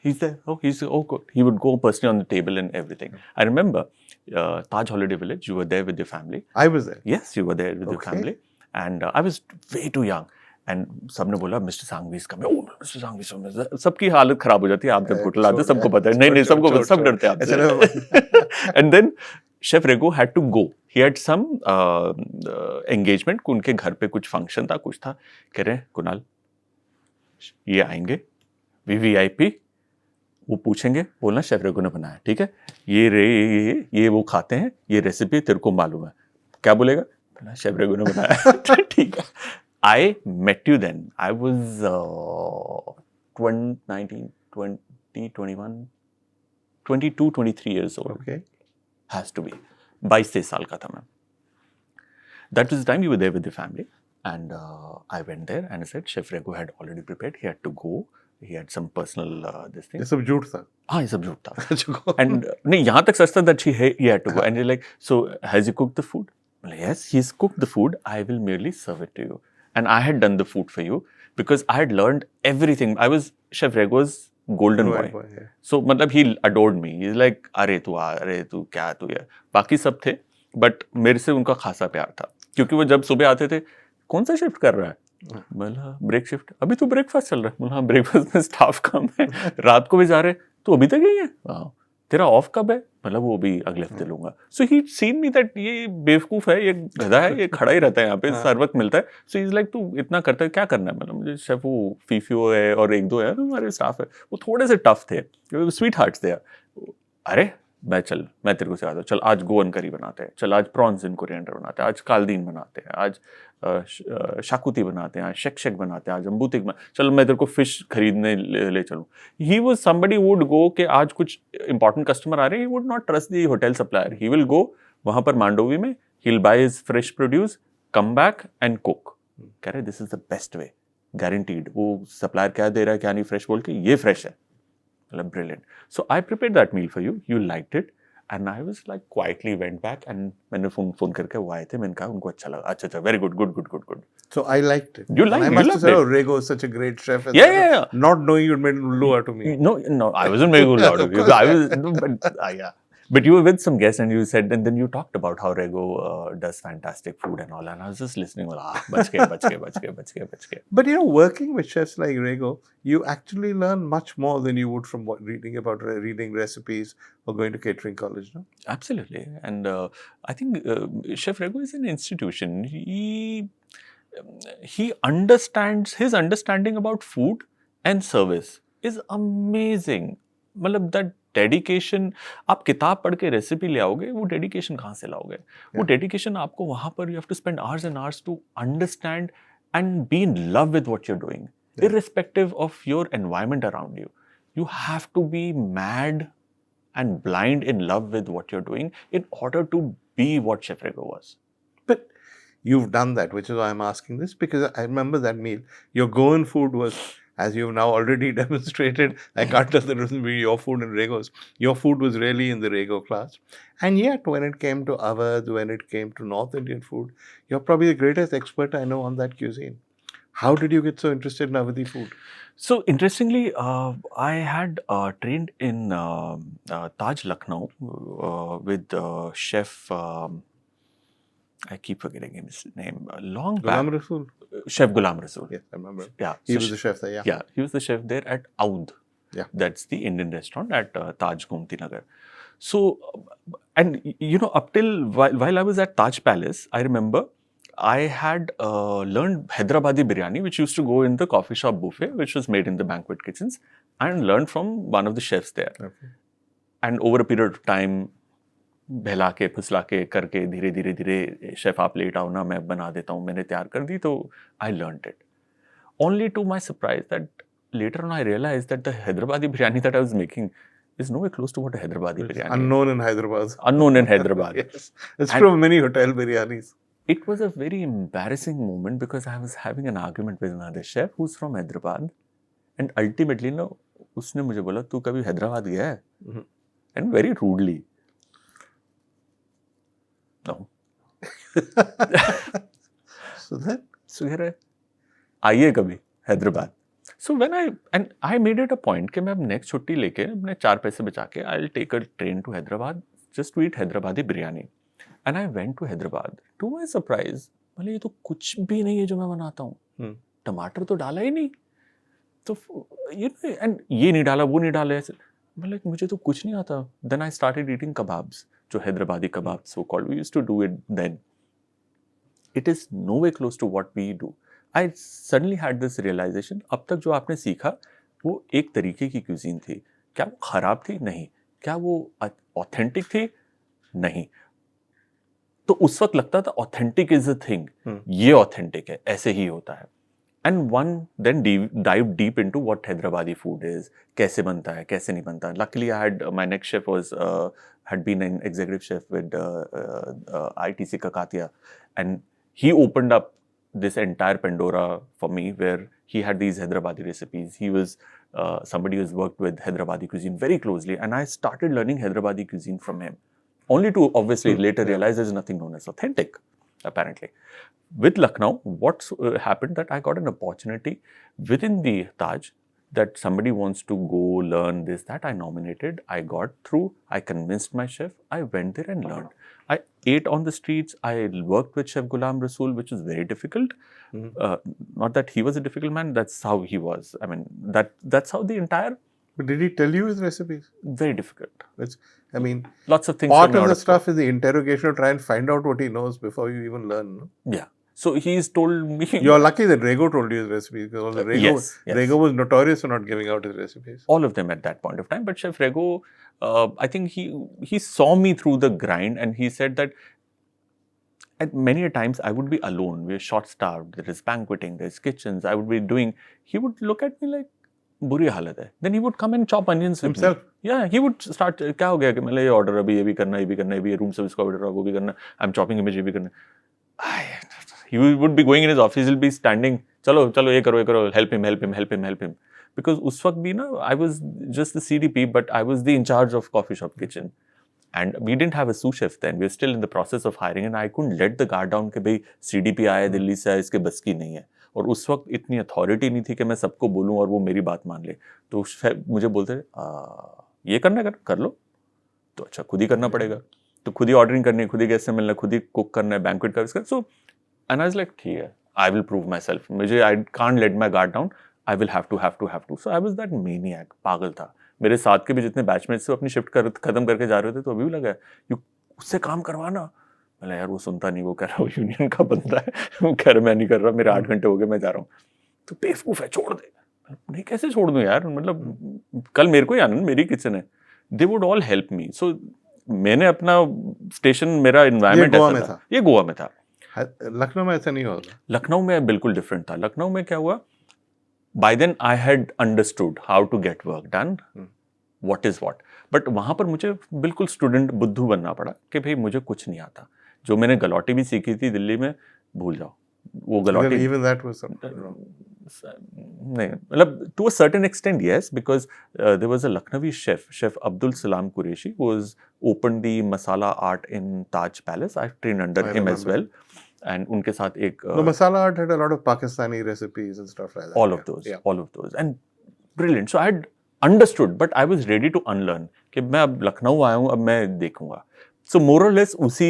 He's there. Oh, good. He would go personally on the table and everything. I remember Taj Holiday Village, you were there with your family.
I was there.
Yes, you were there with your family. And I was way too young. And सबने बोला Mr. Sanghvi is coming. Oh, Mr. Sanghvi is coming. सबकी हालत खराब हो जाती है. आप जब होटल आते सबको पता है. नहीं सबको सब डरते हैं आपसे. And then Chef Rego had to go. He had some engagement. उनके घर पे कुछ function था, कुछ था. कह रहे हैं कुणाल, ये आएंगे, VVIP, वो पूछेंगे, बोलना शेफ रेगो ने बनाया, ठीक है? ये वो खाते हैं, ये रेसिपी तेरे को मालूम है. क्या बोलेगा? बोलना शेफ रेगो ने बनाया. ठीक है. I met you then. I was 19, 20, 21, 22, 23 years old.
Okay.
Has to be. 22 साल का था मैं. That was the time you were there with the family. And I went there and I said, Chef Rego had already prepared. He had to go. He had some personal this thing.
ये सब झूठ था.
हाँ, ये सब झूठ था. And नहीं, यहाँ तक सच था that he had to go. And he's like, so has he cooked the food? I'm like, yes, he's cooked the food. I will merely serve it to you. And I had done the food for you because I had learned everything. I was Chef Rego's golden boy.
Yeah.
So, मतलब he adored me. He's like, अरे तू क्या तू यार. बाकी सब थे, but मेरे से उनका खासा प्यार था. क्योंकि वो जब सुबह आते थे, कौन सा शिफ्ट कर रहा है? बोला ब्रेक शिफ्ट. अभी तो ब्रेकफास्ट चल रहा है. बोला ब्रेकफास्ट में स्टाफ कम है. रात को भी जा रहे. तो अभी तक यही है. तेरा ऑफ कब है? मतलब वो भी अगले हफ्ते लूंगा. सो ही सीन मी दैट ये बेवकूफ है, ये गधा है, ये खड़ा ही रहता है यहाँ पे, हर वक्त मिलता है. सो इज लाइक तू इतना करता है, क्या करना है? मतलब मुझे शेफ वो फीफियो है और एक दो है हमारे स्टाफ है, वो थोड़े से टफ थे, स्वीट हार्ट्स थे. अरे मैं तेरे को सिखा दूँ. चल आज गोवन करी बनाते हैं, चल आज प्रॉन्स इन कोरिएंडर बनाते हैं, आज कालदीन बनाते हैं, आज शाकुती बनाते हैं, आज शेक बनाते हैं, आज अम्बूतिक चल मैं तेरे को फिश खरीदने ले चलूँ. He was somebody would go कि आज कुछ इंपॉर्टेंट कस्टमर आ रहे हैं. He would not trust the hotel supplier. He will go वहाँ पर मांडोवी में He'll buy his fresh produce, come back and cook. कह रहे this is the best way, guaranteed. वो supplier क्या दे रहा है क्या नहीं fresh बोल के ये fresh है. मतलब brilliant. So I prepared that meal for you. You liked it. And I was like quietly went back and मैंने फोन करके वो आए थे. मैंने कहा उनको अच्छा लगा. अच्छा very good.
So I liked it.
You liked it.
I must have said, oh, Rego is such a great chef.
Yeah.
Not knowing you'd made ullu out of me.
No, I wasn't making ullu out of you. I was, no, but yeah. But you were with some guests and you said, and then you talked about how Rego does fantastic food and all. And I was just listening, bach gaye.
But you know, working with chefs like Rego, you actually learn much more than you would from reading recipes or going to catering college, no?
Absolutely. And I think Chef Rego is an institution. He understands, his understanding about food and service is amazing. मतलब that dedication, आप किताब पढ़ के recipe ले आओगे, वो dedication कहाँ से लाओगे? वो डेडिकेशन आपको वहाँ पर, you have to spend hours and hours to understand and be in love with what you are doing, irrespective of your environment around you. You have to be mad and blind in love with what you're doing in order to be what Chef Rego was.
But you've done that, which is why I'm asking this, because I remember that meal. Your go-in food was, as you've now already demonstrated, I can't tell the difference between your food and Rego's. Your food was really in the Rego class. And yet, when it came to Awadh, when it came to North Indian food, you're probably the greatest expert I know on that cuisine. How did you get so interested in Awadhi food?
So, interestingly, I had trained in Taj Lucknow with Chef... I keep forgetting his name. Long back.
Ghulam Rasool?
Chef Ghulam Rasool.
Yes, I remember.
Yeah.
He was the chef there, yeah.
Yeah, he was the chef there at Aud.
Yeah.
That's the Indian restaurant at Taj Gomti Nagar. So, and you know, up till while I was at Taj Palace, I remember I had learned Hyderabadi biryani, which used to go in the coffee shop buffet, which was made in the banquet kitchens, and learned from one of the chefs there.
Okay.
And over a period of time, बहला के फुसला के करके धीरे धीरे chef आप late आओ ना, मैं बना देता हूँ, मैंने तैयार कर दी, तो आई learned it. Only to my surprise that later on I realized that the Hyderabadi biryani that I was making is nowhere close to what a Hyderabadi biryani
unknown in Hyderabad.
Unknown in Hyderabad.
Yes. It's from many hotel biryanis.
It was a very embarrassing moment because I was having an argument with another chef who's from Hyderabad, and ultimately, no, उसने मुझे बोला तू कभी हैदराबाद गया है? And very rudely. No. So here आइए कभी Hyderabad. So when I made it a point कि मैं अब next छुट्टी लेके अपने 4 पैसे बचा के I'll take a train to Hyderabad just to eat Hyderabadi biryani. And I went to Hyderabad. To my surprise, बोले ये तो कुछ भी नहीं है जो मैं बनाता हूँ. टमाटर तो डाला ही नहीं. तो ये नहीं डाला, वो नहीं डाला ऐसे. बोले मुझे तो कुछ नहीं आता. Then I started eating kebabs. जो Hyderabadi kebabs so called. We used to do it then. It is nowhere close to what we do. I suddenly had this realization. अब तक जो आपने सीखा वो एक तरीके की cuisine थी. क्या वो खराब थी? नहीं. क्या वो authentic थी? नहीं. तो उस वक्त लगता था authentic is a thing. ये authentic है. ऐसे ही होता है. And one then dive deep into what Hyderabadi food is. कैसे बनता है? कैसे नहीं बनता? Luckily, I had my next chef had been an executive chef with ITC Kakatia, and he opened up this entire Pandora for me, where he had these Hyderabadi recipes. He was somebody who's worked with Hyderabadi cuisine very closely, and I started learning Hyderabadi cuisine from him. Only to obviously later realize there's nothing known as authentic, apparently. With Lucknow, what happened that I got an opportunity within the Taj that somebody wants to go learn this, that. I nominated, I got through, I convinced my chef, I went there and learned. I ate on the streets, I worked with Chef Ghulam Rasool, which was very difficult. Not that he was a difficult man, that's how he was. I mean, that's how the entire...
But did he tell you his recipes?
Very difficult.
Lots
of things.
Part of the stuff is the interrogation to try and find out what he knows before you even learn. No?
Yeah. So he's told me...
You're lucky that Rego told you his recipes, because
yes.
Rego was notorious for not giving out his recipes.
All of them at that point of time. But Chef Rego, I think he saw me through the grind, and he said that at many a times I would be alone. We're short-starved. There is banqueting, there's kitchens. I would be doing... He would look at me like, बुरी हालत है, then he would come and chop onions with
Himself?
me. Yeah, he would start, क्या हो गया कि मतलब ये order अभी ये भी करना है, ये भी करना है, ये रूम सर्विस का ऑर्डर है, वो भी करना है, आई एम चॉपिंग इमेज, ये भी करना है. He would be going in his office, he'll be standing, चलो चलो ये करो, help him. Because उस वक्त भी ना, I was just the CDP, but I was the in charge of coffee shop kitchen. And we didn't have a sous chef then. We were still in the process of hiring, and I couldn't let the guard down कि भाई CDP आया दिल्ली से आया, इसके बस की नहीं है. और उस वक्त इतनी अथॉरिटी नहीं थी कि मैं सबको बोलूं और वो मेरी बात मान ले. तो मुझे बोलते ये करना है, कर लो. तो अच्छा, खुद ही करना पड़ेगा. तो खुद ही ऑर्डरिंग करनी है, खुद ही गेस्ट से मिलना, खुद ही कुक करना है, बैंक्वेट का इसका. So and I was like, ठीक है, I will prove myself. मुझे, I can't let my guard down. I will have to. So I was that maniac, पागल था. मेरे साथ के भी जितने बैचमेट्स थे अपनी शिफ्ट खत्म करके जा रहे थे, तो अभी भी लगा उससे काम करवाना. मतलब यार वो सुनता नहीं, वो कह रहा वो यूनियन का बंदा है, वो कह रहा मैं नहीं कर रहा, मेरे 8 घंटे हो गए, मैं जा रहा हूँ. तो बेवकूफ़ है, छोड़ दे. नहीं, कैसे छोड़ दूँ यार, मतलब कल मेरे को ही आना, मेरी किचन है. They would all help me. So मैंने अपना स्टेशन, मेरा एनवायरमेंट ऐसा था. ये गोवा में था.
लखनऊ में ऐसा नहीं होगा.
लखनऊ में बिल्कुल डिफरेंट था. लखनऊ में क्या हुआ, by then I had understood how to get work done, what is what. But वहाँ पर मुझे बिल्कुल स्टूडेंट बुद्धू बनना पड़ा कि भाई मुझे कुछ नहीं आता. जो मैंने गलौटी भी सीखी थी दिल्ली में, भूल जाओ. वो galouti
even that was wrong.
नहीं, मतलब to a certain extent yes, because there was a Lucknowi chef Abdul Salam Qureshi, who was opened the masala art in Taj Palace. I trained under him as well. And उनके साथ एक
the masala art had a lot of Pakistani recipes and stuff like that.
all of those and brilliant. So I had understood, but I was ready to unlearn कि मैं अब लखनऊ आया हूँ, अब मैं देखूंगा. So more or less उसी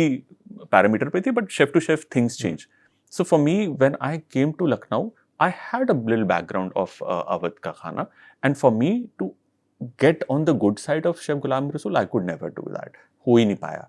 parameter पे थी, but chef to chef things change. So for me, when I came to Lucknow, I had a little background of Awadh ka khana, and for me to get on the good side of Chef Ghulam Rasool, I could never do that. हो ही नहीं पाया.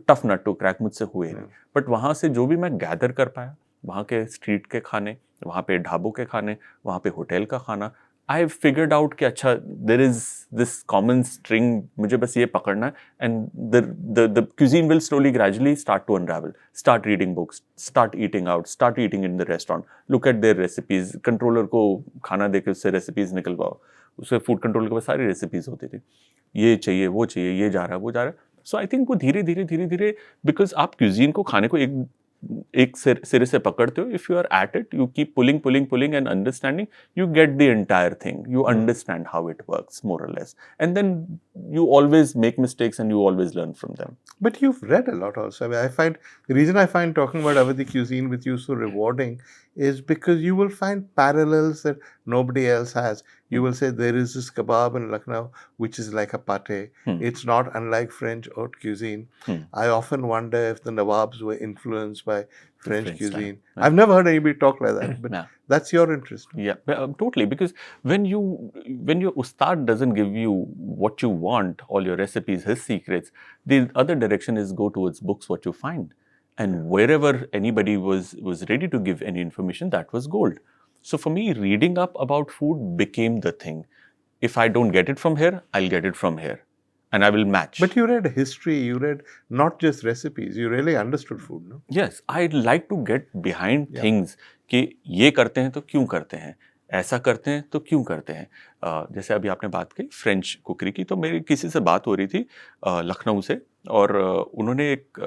Tough nut to crack, मुझसे हुए नहीं. But वहाँ से जो भी मैं गैदर कर पाया, वहाँ के स्ट्रीट के खाने, वहाँ पे ढाबों के खाने, वहाँ पे होटल का खाना, आई फिगर्ड आउट कि अच्छा, there is this common string, मुझे बस ये पकड़ना है. And the cuisine will slowly gradually start to unravel. Start reading books, start eating out, start eating in the restaurant, look at their recipes. Controller को खाना देके उससे रेसिपीज निकलवाओ. उससे फूड कंट्रोलर के पास सारी रेसिपीज होती थी. ये चाहिए, वो चाहिए, ये जा रहा है, वो जा रहा है. सो आई थिंक वो धीरे धीरे, बिकॉज आप क्यूजीन को, खाने को एक सिरे से पकड़ते हो. If you are at it, you keep pulling and understanding, you get the entire thing. You understand how it works more or less, and then you always make mistakes and you always learn from them.
But you've read a lot also. I mean, I find the reason I find talking about Awadhi cuisine with you so rewarding is because you will find parallels that nobody else has. You will say there is this kebab in Lucknow which is like a pate. It's not unlike French haute cuisine. I often wonder if the Nawabs were influenced by French cuisine. I've never heard anybody talk like that, but that's your interest.
Yeah, totally. Because when your ustad doesn't give you what you want, all your recipes, his secrets, the other direction is go towards books, what you find. And wherever anybody was ready to give any information, that was gold. So for me, reading up about food became the thing. If I don't get it from here, I'll get it from here. And I will match.
But you read history, you read not just recipes, you really understood food, no?
Yes, I'd like to get behind things कि ये करते हैं तो क्यों करते हैं, ऐसा करते हैं तो क्यों करते हैं. जैसे अभी आपने बात की फ्रेंच कुकरी की, तो मेरी किसी से बात हो रही थी लखनऊ से, और उन्होंने एक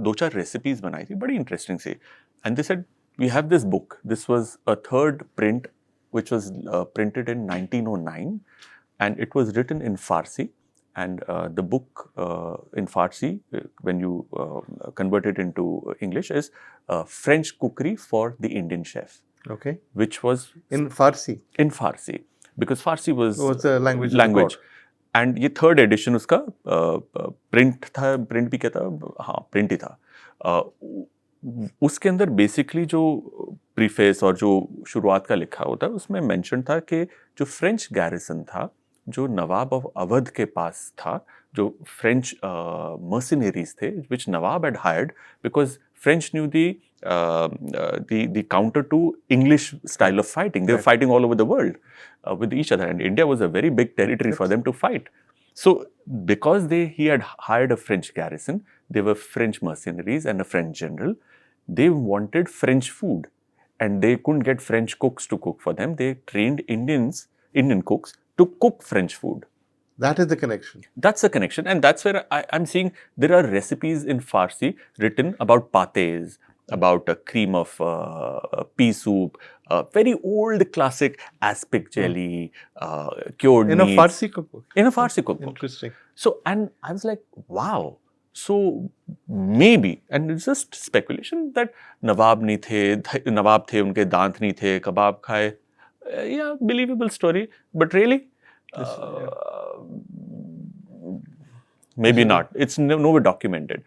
2-4 रेसिपीज बनाई थी बड़ी इंटरेस्टिंग सी. And they said we have this book, this was a third print which was printed in 1909, and it was written in Farsi. And the book in Farsi, when you convert it into English, is French Cookery for the Indian Chef.
Okay.
Which was
in Farsi.
In Farsi, because Farsi was
the language.
And ये third edition उसका print था, print भी क्या था, हाँ print ही था. उसके अंदर बेसिकली जो प्रीफेस और जो शुरुआत का लिखा होता है, उसमें मेंशन था कि जो फ्रेंच गैरिसन था, जो नवाब ऑफ अवध के पास था, जो फ्रेंच मर्सिनरीज थे, विच नवाब had hired because French knew the counter to English style of fighting. They were fighting all over the world with each other, and India was a very big territory for them to fight. So because he had hired a French garrison, they were French mercenaries and a French general. They wanted French food, and they couldn't get French cooks to cook for them. They trained Indian cooks to cook French food.
That is the connection.
That's the connection, and that's where I'm seeing there are recipes in Farsi written about pates, about a cream of pea soup, very old classic aspic jelly, cured
In a
meats.
Farsi cookbook.
In a Farsi cookbook.
Interesting.
So, and I was like, wow. So maybe, and it's just speculation that Nawab नहीं थे, Nawab थे, उनके दांत नहीं थे, कबाब खाए. Yeah, believable story, but really. Maybe not. It's nowhere documented.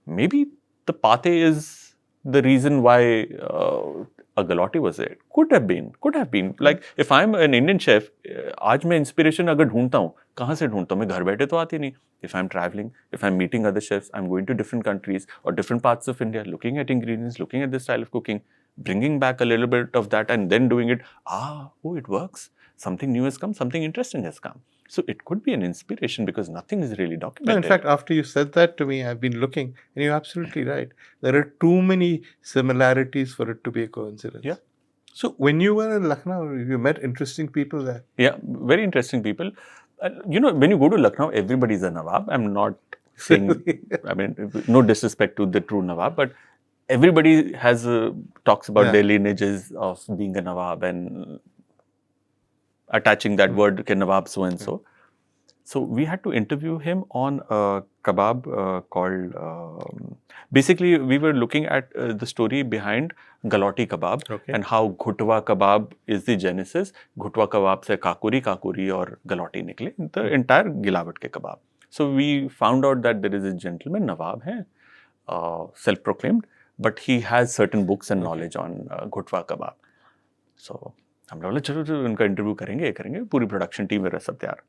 Maybe the pate is the reason why a galati was there. Could have been. Like if I'm an Indian chef, आज मैं inspiration अगर ढूंढता हूँ, कहाँ से ढूंढता हूँ? मैं घर बैठे तो आती नहीं. If I'm traveling, if I'm meeting other chefs, I'm going to different countries or different parts of India, looking at ingredients, looking at the style of cooking, bringing back a little bit of that and then doing it. It works. Something new has come, something interesting has come. So it could be an inspiration because nothing is really documented.
No, in fact, after you said that to me, I've been looking, and you're absolutely right. There are too many similarities for it to be a coincidence.
Yeah.
So when you were in Lucknow, you met interesting people there.
Yeah, very interesting people. When you go to Lucknow, everybody's a Nawab. I'm not saying, no disrespect to the true Nawab, but everybody has talks about their lineages of being a Nawab and attaching that word ke Nawab so and so. So we had to interview him on a kebab called. Basically, we were looking at the story behind galati kebab and how ghutwa kebab is the genesis. Ghutwa kebab se kakuri or galati nikle. The entire gilavat ke kebab. So we found out that there is a gentleman Nawab hai, self-proclaimed, but he has certain books and knowledge on ghutwa kebab. So हम बोले चलो उनका interview करेंगे पूरी production team मेरा सब तैयार.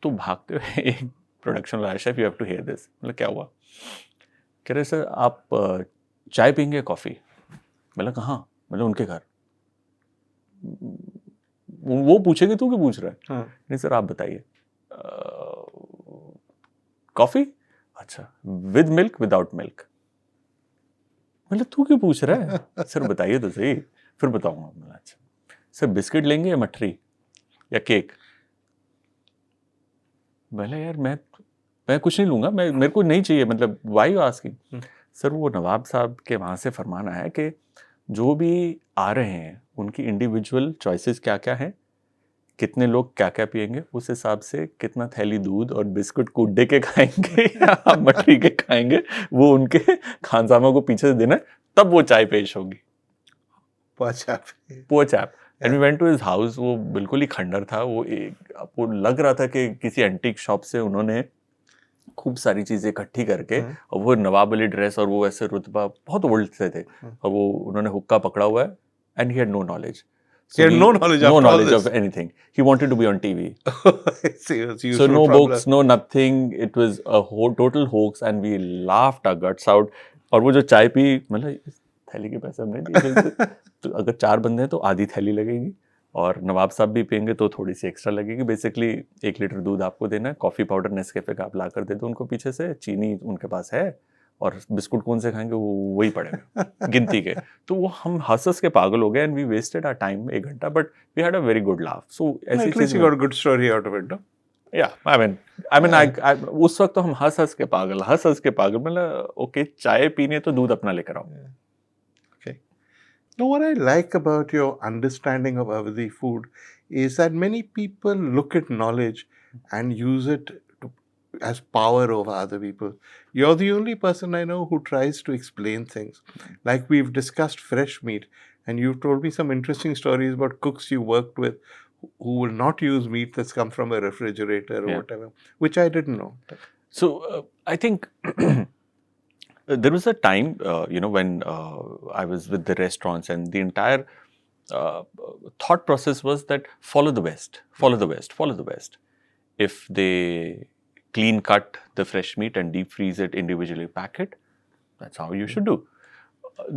तो भागते हुए एक प्रोडक्शन वाला chef, you have to hear this. मतलब क्या हुआ? कह रहे सर आप चाय पीएंगे कॉफ़ी? मतलब कहाँ? मतलब उनके घर. वो पूछेंगे तू क्यों पूछ रहा है? नहीं सर आप बताइए. कॉफ़ी? अच्छा. With milk without milk? मतलब तू क्यों पूछ रहा है? सर बताइए तो सही, फिर बताऊंगा. अच्छा सर बिस्किट लेंगे या मठरी या केक? बोले यार मैं कुछ नहीं लूंगा, मेरे को नहीं चाहिए. मतलब व्हाई यू आस्किंग? सर वो नवाब साहब के वहाँ से फरमान आया है कि जो भी आ रहे हैं उनकी इंडिविजुअल चॉइसेस क्या क्या हैं, कितने लोग क्या क्या पिएंगे, उस हिसाब से कितना थैली दूध और बिस्कुट कुड्डे के खाएंगे या मठरी के खाएंगे, वो उनके खानसामा को पीछे से देना, तब वो चाय पेश होगी. Poor chap. And we went to his house. वो बिल्कुल ही खंडर था. वो लग रहा था कि किसी एंटीक शॉप से उन्होंने खूब सारी चीजें इकट्ठी करके और वो नवाब वाली ड्रेस और वो ऐसे रुतबा बहुत ओल्ड से थे और वो उन्होंने हुक्का पकड़ा हुआ है. And he had no knowledge.
So he had no knowledge
of anything. He wanted to be on TV.
So
no books, no nothing. It was a total hoax, and we laughed our guts out. और वो जो चाय P, मतलब थैली के पैसे हमने दिए. तो अगर 4 बंदे हैं तो आधी थैली लगेगी और नवाब साहब भी पियेंगे तो थोड़ी सी एक्स्ट्रा लगेगी. बेसिकली 1 लीटर दूध आपको देना है, कॉफ़ी पाउडर नेस्कैफे का आप ला कर दे दो उनको पीछे से, चीनी उनके पास है और बिस्कुट कौन से खाएंगे वो वही पड़ेगा गिनती के. तो वो हम हंस के पागल हो गए and we wasted our time 1 घंटा, but we had a very good laugh. So ऐसी चीज़
you got a good story out of it, no?
Yeah, I mean, उस वक्त तो हम हंस के पागल. मतलब ओके चाय पीने तो दूध अपना लेकर आओ.
Now, what I like about your understanding of Awadhi food is that many people look at knowledge and use it as power over other people. You're the only person I know who tries to explain things. Like we've discussed fresh meat, and you've told me some interesting stories about cooks you worked with who will not use meat that's come from a refrigerator or whatever, which I didn't know.
So I think there was a time, when I was with the restaurants, and the entire thought process was that follow the West. If they clean cut the fresh meat and deep freeze it, individually pack it, that's how you should do.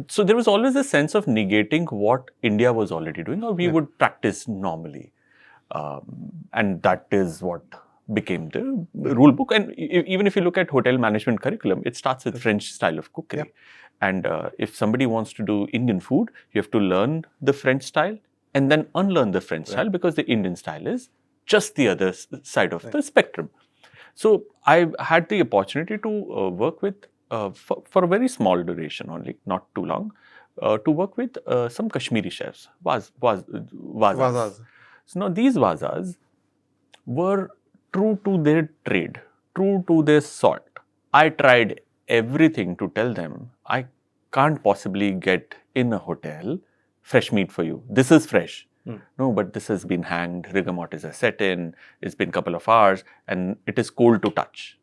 So there was always a sense of negating what India was already doing or we would practice normally. And that is what became the rule book. And even if you look at hotel management curriculum, it starts with French style of cookery. And if somebody wants to do Indian food, you have to learn the French style and then unlearn the French style because the Indian style is just the other side of the spectrum. So I had the opportunity to work with, for a very small duration only, not too long, to work with some Kashmiri chefs, wazas. So now these wazas were true to their trade, true to their salt. I tried everything to tell them, I can't possibly get in a hotel fresh meat for you. This is fresh. No, but this has been hanged, rigor mortis has set in, it's been a couple of hours, and it is cold to touch.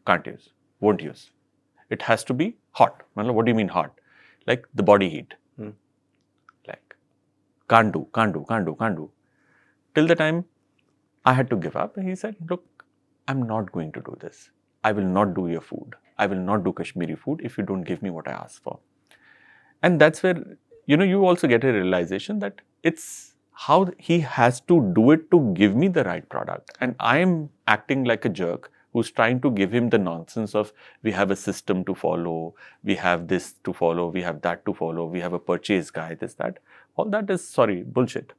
Can't use, won't use. It has to be hot. What do you mean hot? Like the body heat. Like, can't do. Till the time I had to give up, and he said, look, I'm not going to do this. I will not do your food. I will not do Kashmiri food if you don't give me what I asked for. And that's where, you also get a realization that it's how he has to do it to give me the right product. And I am acting like a jerk who's trying to give him the nonsense of, we have a system to follow, we have this to follow, we have that to follow, we have a purchase guide, this, that. All that is, bullshit.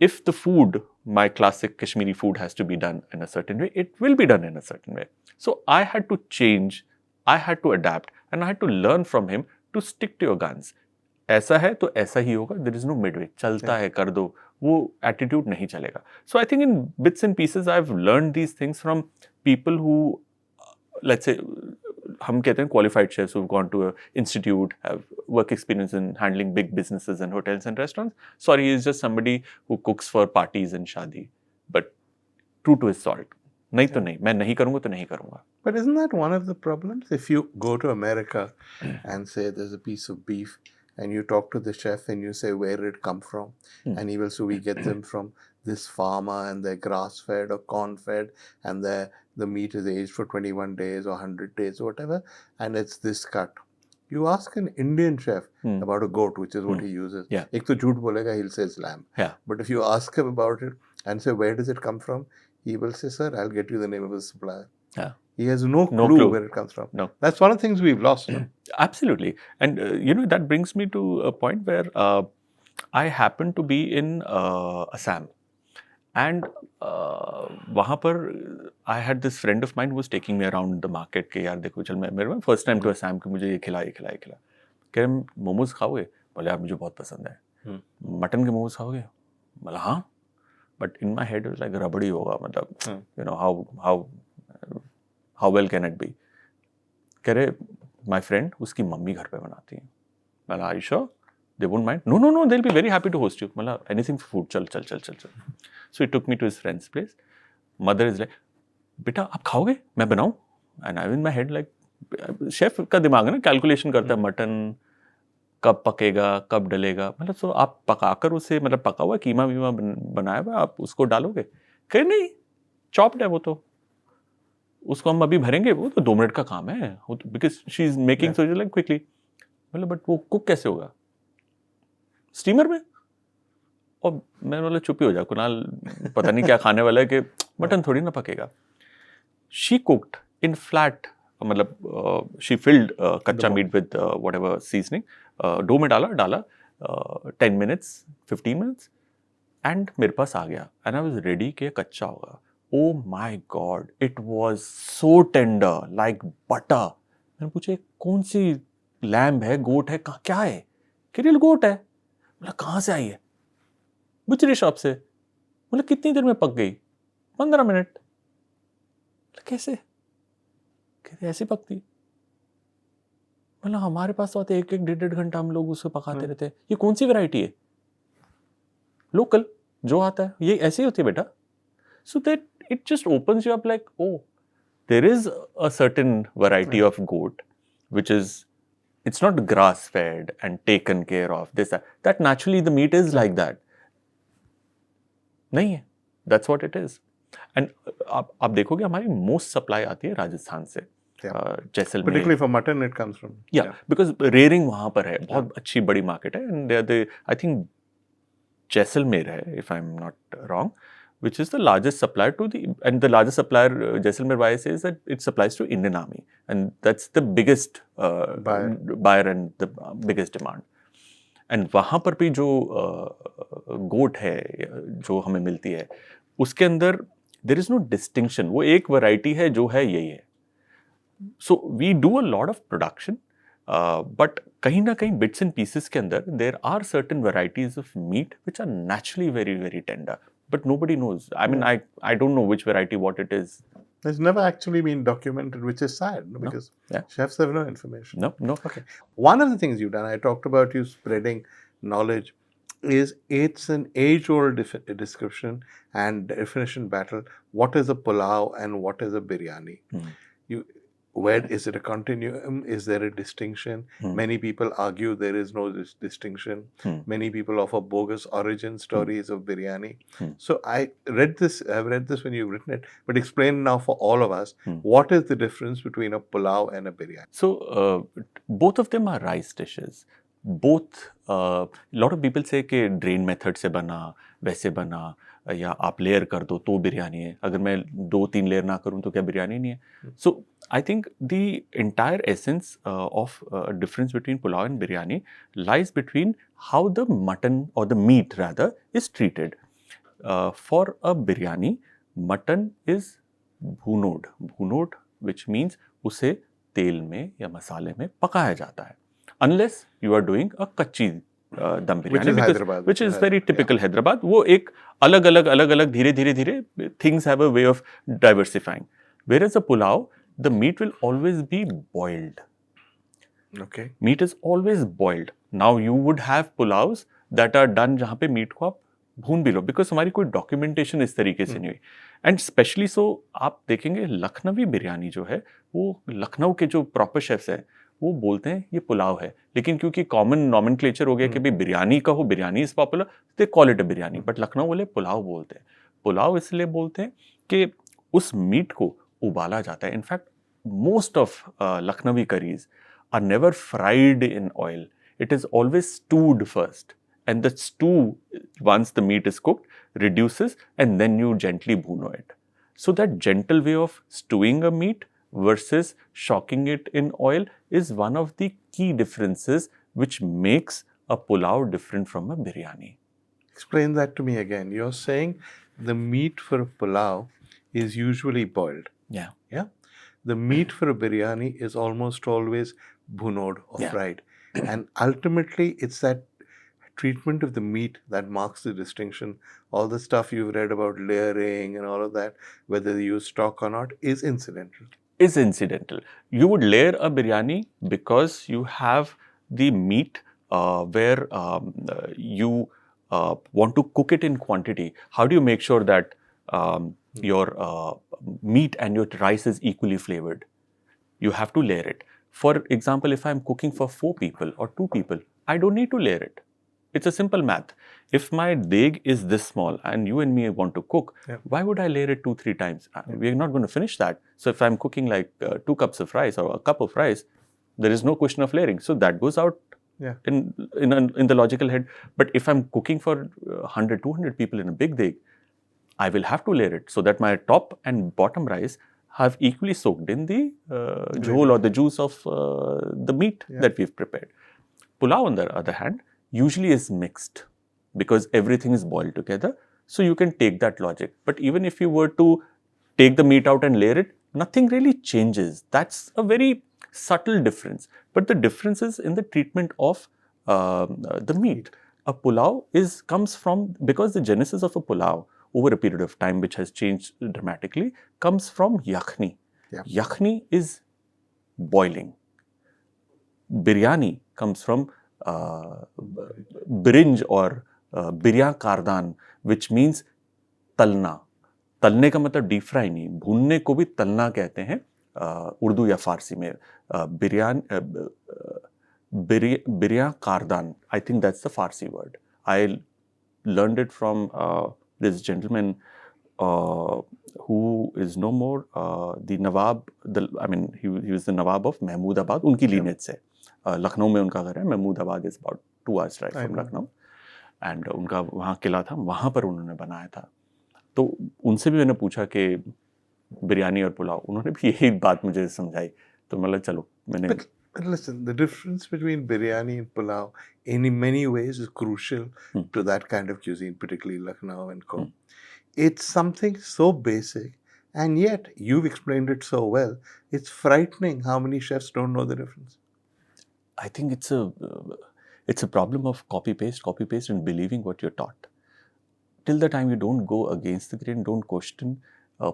If the food, my classic Kashmiri food, has to be done in a certain way, it will be done in a certain way. So I had to change, I had to adapt, and I had to learn from him to stick to your guns. ऐसा है तो ऐसा ही होगा. There is no midway. चलता है कर दो. वो attitude नहीं चलेगा. So I think in bits and pieces I've learned these things from people who, let's say, हम कहते हैं qualified chefs who've gone to an institute, have work experience in handling big businesses and hotels and restaurants. Sorry, he's just somebody who cooks for parties and शादी, but true to his salt. नहीं तो नहीं, मैं नहीं करूँगा तो नहीं करूँगा.
But isn't that one of the problems? If you go to America and say there's a piece of beef, and you talk to the chef and you say where did it come from, and he will say we get them from this farmer and they're grass fed or corn fed, and the meat is aged for 21 days or 100 days or whatever, and it's this cut. You ask an Indian chef about a goat, which is what he uses. Ek to jhoot bolega, he'll say it's lamb. But if you ask him about it and say where does it come from, he will say, sir, I'll get you the name of the supplier. He has no clue where it comes from.
No.
That's one of the things we've lost. No?
Absolutely. And, that brings me to a point where I happened to be in Assam. And वहाँ पर I had this friend of mine who was taking me around the market के यार देखो चल मैं first time to Assam कि मुझे ये खिला कह रहे मोमोज खाओगे? बोले यार मुझे बहुत पसंद है. मटन के मोमोज खाओगे? बोला हाँ. But in my head it was like रबड़ी होगा मतलब how well can it be? कह रहे my friend उसकी मम्मी घर पे बनाती है. बोला are you sure? They won't mind? No, they'll be very happy to host you. बोला anything for food, चल. So he took me to his friend's place. Mother is like, बेटा आप खाओगे? मैं बनाऊं? And I was in my head like, chef का दिमाग है ना, कैलकुलेशन करता है मटन कब पकेगा, कब डलेगा. मतलब तो आप पकाकर उसे मतलब पका हुआ कीमा वीमा बनाया हुआ आप उसको डालोगे? कहे नहीं, चॉप्ड है वो तो. उसको हम अभी भरेंगे, वो तो 2 मिनट का काम है. Because she is making so like quickly. मतलब बट वो कुक कैसे होगा? स्टीमर में. और मैं बोला चुप ही हो जा कुणाल, पता नहीं क्या खाने वाला है कि मटन थोड़ी ना पकेगा. शी कुक्ड इन फ्लैट, मतलब शी फिल्ड कच्चा meat with whatever seasoning. Dough में डाला 10 मिनट्स 15 मिनट्स एंड मेरे पास आ गया. एंड आई वाज रेडी कि कच्चा होगा. Oh my God, it was so tender, like butter. मैंने पूछा कौन सी लैम्ब है, गोट है, क्या है? केरल गोट है. बोला कहाँ से आई है? बुचरी शॉप से. बोला कितनी देर में पक गई? 15 मिनट. बोला कैसे? कहते ऐसे पकती. बोला हमारे पास तो आते 1-1.5 घंटा हम लोग उसको पकाते रहते हैं. ये कौन सी वैरायटी है? लोकल जो आता है ये ऐसे ही होती है बेटा. So that it just opens you up like, oh, there is a certain variety of goat, which is, it's not grass fed and taken care of. That naturally the meat is like that. नहीं है. That's what it is. And आप देखोगे हमारी most supply आती है राजस्थान से. Jaisalmer.
Particularly for mutton it comes from.
Yeah, because rearing वहाँ पर है. बहुत अच्छी बड़ी market है. And I think जैसलमेर है, if I'm not wrong, which is the largest supplier to and the largest supplier, Jaisalmer, why I say is that it supplies to Indian Army, and that's the biggest buyer and the biggest demand. And वहाँ पर भी जो गोट है जो हमें मिलती है उसके अंदर देयर इज नो डिस्टिंक्शन, वो एक वैरायटी है जो है यही है. So we do a lot of production, but कहीं ना कहीं बिट्स एंड पीसेस के अंदर there are certain varieties of meat which are naturally very very tender, but nobody knows. I mean, I don't know which variety what it is.
It's never actually been documented, which is sad, no? Because chefs have no information.
No.
Okay. One of the things you've done, I talked about you spreading knowledge, is it's an age-old description and definition battle. What is a pulao and what is a biryani? You, where is it a continuum? Is there a distinction? Many people argue there is no distinction. Many people offer bogus origin stories of biryani. So I've read this when you've written it, but explain now for all of us, what is the difference between a pulao and a biryani?
So both of them are rice dishes. Both, lot of people say कि drain method से बना, वैसे बना, या आप layer कर दो तो बिरयानी है, अगर मैं 2-3 लेयर ना करूं तो क्या बिरयानी नहीं है. So I think the entire essence of difference between pulao and biryani lies between how the mutton or the meat rather is treated. For a biryani mutton is भूनोड विच मीन्स उसे तेल में या मसाले में पकाया जाता है, unless you are doing a kachchi dum biryani, which is very typical Hyderabad. वो एक अलग धीरे things have a way of diversifying. Whereas a pulao, the meat will always be boiled.
Okay.
Meat is always boiled. Now you would have pulaos that are done जहाँ पे meat को आप भून भी लो, because हमारी कोई documentation इस तरीके से नहीं हुई. And especially so आप देखेंगे लखनवी बिरयानी जो है वो लखनऊ के जो proper chefs हैं वो बोलते हैं ये पुलाव है, लेकिन क्योंकि कॉमन नॉमेनक्लेचर हो गया कि भाई बिरयानी कहो, biryani is popular, they call it a biryani, but Lucknow वाले पुलाव बोलते हैं. पुलाव इसलिए बोलते हैं कि उस मीट को उबाला जाता है. In fact most of Lucknowi curries are never fried in oil, it is always stewed first, and the stew once the meat is cooked reduces and then you gently bhuno it. So that gentle way of stewing a meat versus shocking it in oil is one of the key differences which makes a pulao different from a biryani.
Explain that to me again. You're saying the meat for a pulao is usually boiled.
Yeah.
The meat for a biryani is almost always bhunoed or fried. And ultimately, it's that treatment of the meat that marks the distinction. All the stuff you've read about layering and all of that, whether they use stock or not, is incidental.
You would layer a biryani because you have the meat where you want to cook it in quantity. How do you make sure that your meat and your rice is equally flavored? You have to layer it. For example, if I'm cooking for 4 people or 2 people, I don't need to layer it. It's a simple math. If my deg is this small and you and me want to cook, why would I layer it 2-3 times? We're not going to finish that. So if I'm cooking like 2 cups of rice or a cup of rice, there is no question of layering. So that goes out in the logical head. But if I'm cooking for 100-200 people in a big deg, I will have to layer it so that my top and bottom rice have equally soaked in the jhol or the juice of the meat that we've prepared. Pulao, on the other hand, usually is mixed because everything is boiled together. So you can take that logic. But even if you were to take the meat out and layer it, nothing really changes. That's a very subtle difference. But the difference is in the treatment of the meat. A pulao comes from, because the genesis of a pulao over a period of time, which has changed dramatically, comes from yakhni. Yakhni is boiling. Biryani comes from बिरिंज और बिरया कारदान, which means तलना. तलने का मतलब deep fry नहीं, भूनने को भी तलना कहते हैं उर्दू या फारसी में. बिरया कारदान, I think that's the Farsi word. I learned it from this gentleman who is no more the Nawab, he was the Nawab of Mahmudabad, उनकी lineage से. लखनऊ में उनका घर है. Mahmudabad is about 2 hours drive from Lucknow, and उनका वहाँ किला था, वहाँ पर उन्होंने बनाया था. तो उनसे भी मैंने पूछा कि बिरयानी और पुलाव, उन्होंने भी यही बात मुझे समझाई. तो मतलब चलो मैंने
But listen, the difference between biryani and pulao in many ways is crucial to that kind of cuisine, particularly Lucknow and Co. It's something so basic, and yet you've explained it so well. It's frightening how many chefs don't know the difference.
I think it's a problem of copy paste, and believing what you're taught. Till the time you don't go against the grain, don't question,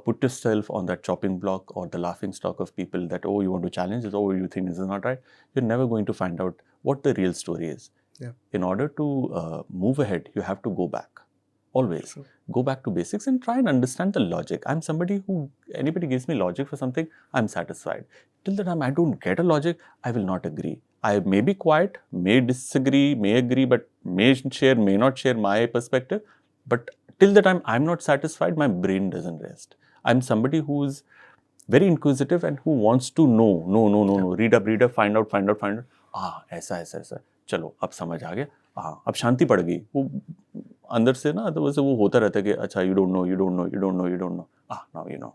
put yourself on that chopping block or the laughing stock of people that, oh, you want to challenge this, oh, you think this is not right, you're never going to find out what the real story is.
Yeah.
In order to move ahead, you have to go back. Always.
True.
Go back to basics and try and understand the logic. I'm somebody who, anybody gives me logic for something, I'm satisfied. Till the time I don't get a logic, I will not agree. I may be quiet, may disagree, may agree, but may share, may not share my perspective. But till the time I'm not satisfied, my brain doesn't rest. I'm somebody who's very inquisitive and who wants to know. No. Read up, find out. ऐसा. चलो, अब समझ आ गया. हाँ, अब शांति पड़ गई. वो अंदर से ना तो वैसे वो होता रहता है कि अच्छा, you don't know. Now you know.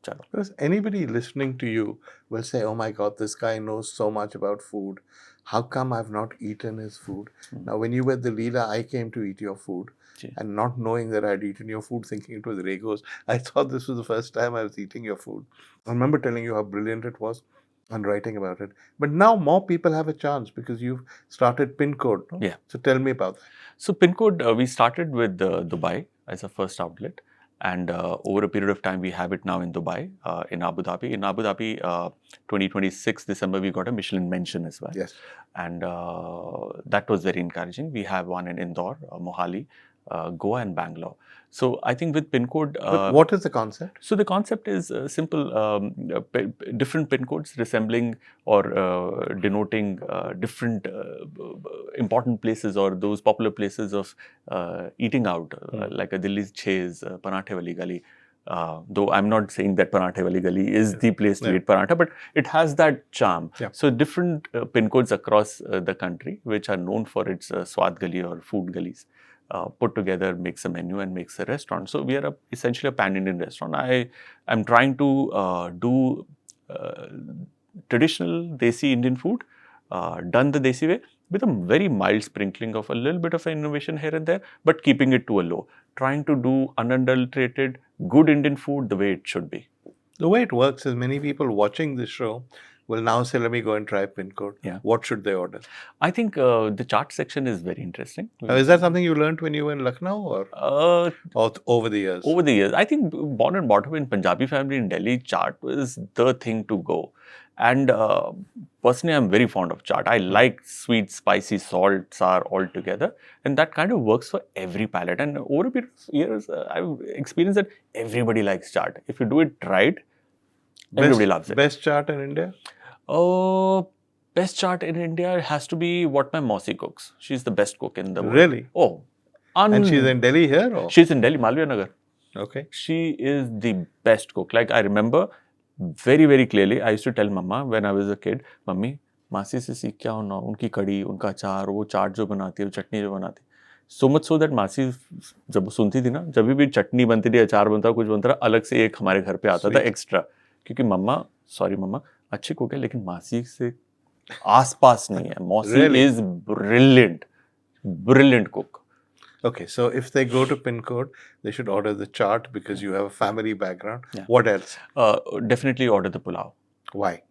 Chalo.
Because anybody listening to you will say, oh my God, this guy knows so much about food. How come I've not eaten his food? Now, when you were the Leela, I came to eat your food. And not knowing that I'd eaten your food, thinking it was Regos, I thought this was the first time I was eating your food. I remember telling you how brilliant it was and writing about it. But now more people have a chance because you've started Pin Code. No?
Yeah.
So tell me about that.
So Pin Code, we started with Dubai as a first outlet. And over a period of time, we have it now in Dubai, in Abu Dhabi. In Abu Dhabi, 2026 December, we got a Michelin mention as well.
Yes.
And that was very encouraging. We have one in Indore, Mohali, Goa and Bangalore. So I think with Pin Code...
but what is the concept?
So the concept is simple, different Pin Codes resembling or denoting different important places or those popular places of eating out, like a Delhi's Chase, Parathe Wali Gali. Though I'm not saying that Parathe Wali Gali is the place to eat paratha, but it has that charm. Yeah. So different Pin Codes across the country, which are known for its Swad Gali or food gullies. Put together, makes a menu and makes a restaurant. So we are essentially a pan-Indian restaurant. I am trying to do traditional Desi Indian food, done the Desi way, with a very mild sprinkling of a little bit of innovation here and there, but keeping it to a low. Trying to do unadulterated, good Indian food the way it should be.
The way it works is many people watching this show will now say, let me go and try Pin Code.
Yeah.
What should they order?
I think the chart section is very interesting.
Is that something you learned when you were in Lucknow or over the years?
Over the years. I think born and brought up in Punjabi family in Delhi, chaat was the thing to go. And personally, I'm very fond of chaat. I like sweet, spicy, salt, sour all together. And that kind of works for every palate. And over a period of years, I've experienced that everybody likes chaat. If you do it right, everybody loves it.
Best chaat in India?
Best chaat in India has to be what my Mausi cooks. She's the best cook in the world.
Really?
Oh.
And she's in Delhi here? Or?
She's in Delhi, Malviya Nagar.
Okay.
She is the best cook. Like I remember very, very clearly, I used to tell Mama when I was a kid, Mummy, Masi se seekh kya hona, unki kadi, unka achar, wo chaat jo banati hai, wo chutney jo banati hai. So much so that Masi जब सुनती थी ना, जब भी चटनी बनती थी, अचार बनता, कुछ बनता, अलग से एक हमारे घर पे आता था एक्स्ट्रा, क्योंकि मम्मा अच्छी कुक है, लेकिन मासी से आसपास नहीं है. Mausi is brilliant cook.
Okay, so if they go to Pin Code, they should order the chaat because you have a family background.
Yeah.
What else?
Definitely order the pulao.
Why?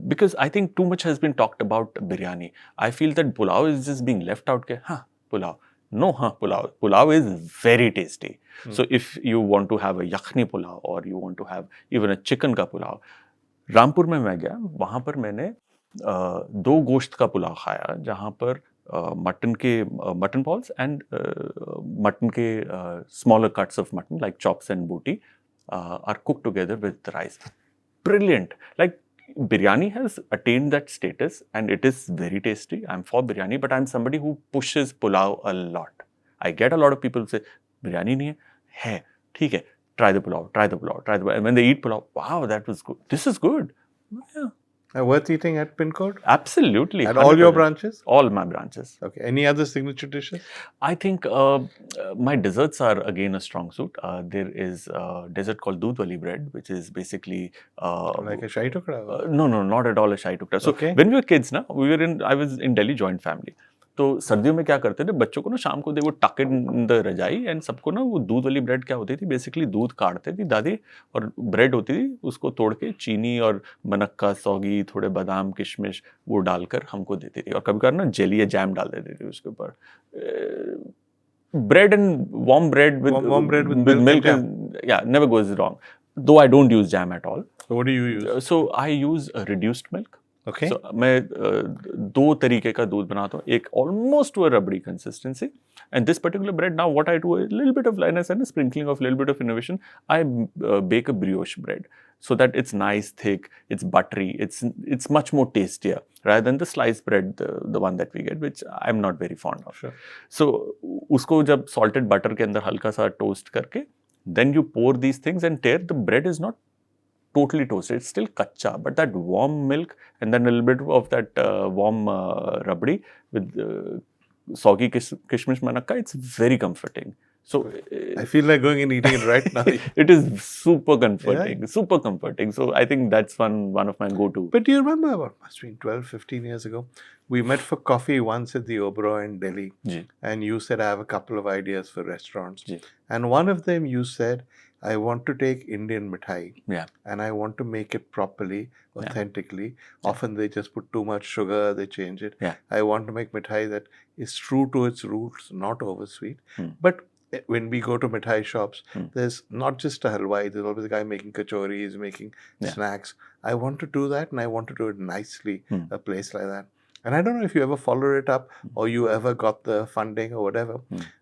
Because I think too much has been talked about biryani. I feel that pulao is just being left out. Pulao. No, pulao. Pulao is very tasty. So if you want to have a yakhni pulao or you want to have even a chicken ka pulao, Rampur में मैं गया, वहाँ पर मैंने 2 गोश्त का पुलाव खाया, जहाँ पर mutton balls and mutton ke smaller cuts of mutton like chops and booty are cooked together with rice. Brilliant. Like biryani has attained that status and it is very tasty. I'm for biryani, but I'm somebody who pushes pulao a lot. I get a lot of people who say, biryani nahi hai, theek hai, try the pulao. And when they eat pulao, wow, that was good. This is good. Yeah.
Worth eating at pin code?
Absolutely.
At all your
100%.
branches?
All my branches.
Okay. Any other signature dishes?
I think my desserts are again a strong suit. There is a dessert called Doodh Wali bread, which is basically
Like a shahi tukda?
no, not at all a shahi tukda. So
Okay.
when we were kids, na, I was in Delhi joint family. तो सर्दियों में क्या करते थे बच्चों को ना शाम को दे वो टक इन द रजाई एंड सबको ना वो दूध वाली ब्रेड क्या होती थी बेसिकली दूध काटते थी दादी और ब्रेड होती थी उसको तोड़ के चीनी और मनक्का सौगी थोड़े बादाम किशमिश वो डालकर हमको देती थी और कभी कभार ना जेली या जैम डाल देती थी उसके ऊपर bread and warm bread with milk never goes wrong, though I don't use jam at all.
So what do you use?
So I use reduced milk.
Okay.
So मैं दो तरीके का दूध बनाता हूँ एक almost to a rubbery consistency and this particular bread now what I do a little bit of lightness and a sprinkling of a little bit of innovation. I bake a brioche bread so that it's nice thick, it's buttery, it's much more tastier rather than the sliced bread the one that we get which I'm not very fond of.
Sure.
So उसको जब salted butter के अंदर हल्का सा toast करके then you pour these things and tear. The bread is not totally toasted, it's still kacha, but that warm milk and then a little bit of that warm rabdi with soggy kishmish manakka, it's very comforting. So
I feel like going and eating it right now.
It is super comforting, super comforting. So I think that's one of my go-to.
But do you remember what must have been 12, 15 years ago? We met for coffee once at the Oberoi in Delhi.
Ji.
And you said, I have a couple of ideas for restaurants.
Ji.
And one of them you said, I want to take Indian mithai and I want to make it properly, authentically. Often they just put too much sugar, they change it. I want to make mithai that is true to its roots, not oversweet. But when we go to mithai shops, there's not just a halwai, there's always a guy making kachoris, making snacks. I want to do that and I want to do it nicely, a place like that. And I don't know if you ever followed it up or you ever got the funding or whatever.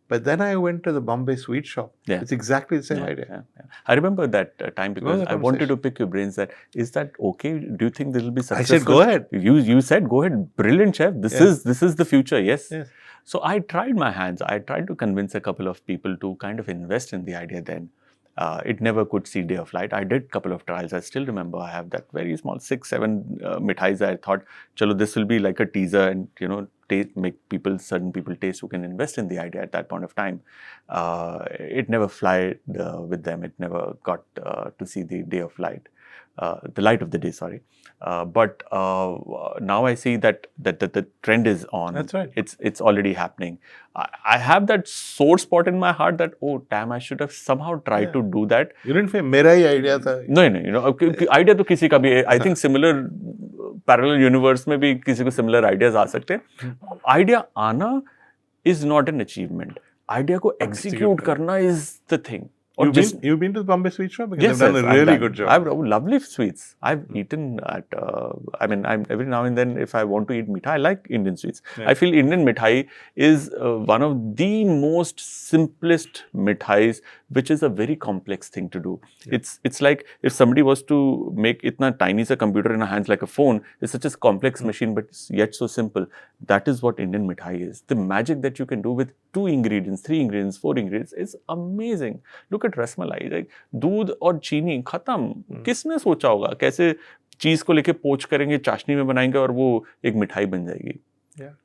But then I went to the Bombay sweet shop. It's exactly the same idea.
I remember that time because I wanted to pick your brains that, is that okay? Do you think this will be successful?
I said, go ahead.
You said, go ahead. Brilliant, chef. This is the future. Yes. So I tried my hands. I tried to convince a couple of people to kind of invest in the idea then. It never could see day of light. I did a couple of trials. I still remember I have that very small 6-7 mithais. I thought, chalo, this will be like a teaser and, make certain people taste who can invest in the idea at that point of time. It never flied with them. It never got to see the day of light. The light of the day, sorry. But now I see that the trend is on.
That's right.
It's already happening. I have that sore spot in my heart that, oh damn, I should have somehow tried to do that.
You didn't say, mera hi idea tha.
No, idea to kisi ka bhi. I think similar parallel universe में भी किसी को similar ideas आ सकते हैं. Idea आना is not an achievement. Idea को execute करना is the thing.
You've been to the Bombay sweet shop? Because
Yes,
they've done a really good job.
I've lovely sweets. I've eaten at, every now and then if I want to eat mithai, I like Indian sweets. I feel Indian mithai is one of the most simplest mithais, which is a very complex thing to do. It's like if somebody was to make itna tiny sa computer in our hands like a phone, it's such a complex machine, but it's yet so simple. That is what Indian mithai is. The magic that you can do with 2 ingredients, 3 ingredients, 4 ingredients is amazing. Look at rasmalai, like दूध और चीनी खत्म. किसने सोचा होगा कैसे चीज को लेके पोच करेंगे, चाशनी में बनाएंगे और वो एक मिठाई बन जाएगी.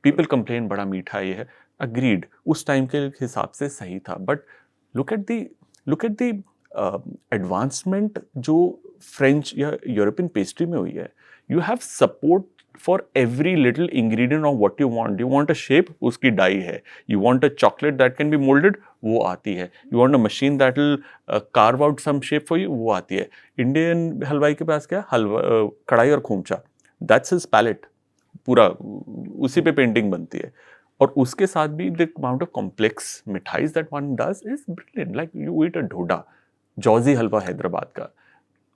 People complain बड़ा मीठा ये है. Agreed. उस टाइम के हिसाब से सही था. But look at the advancement जो French या European pastry में हुई है. You have support for every little ingredient of what you want. You want a shape, उसकी डाई है. You want a chocolate that can be molded, वो आती है. You want a machine that will carve out some shape for you, वो आती है. Indian हलवाई के पास क्या है? कढ़ाई और खोमचा. That's his palette. पूरा उसी पे पेंटिंग बनती है. और उसके साथ भी the amount of complex मिठाइज that one does is brilliant. Like you eat a Dhoda, जौजी हलवा हैदराबाद का.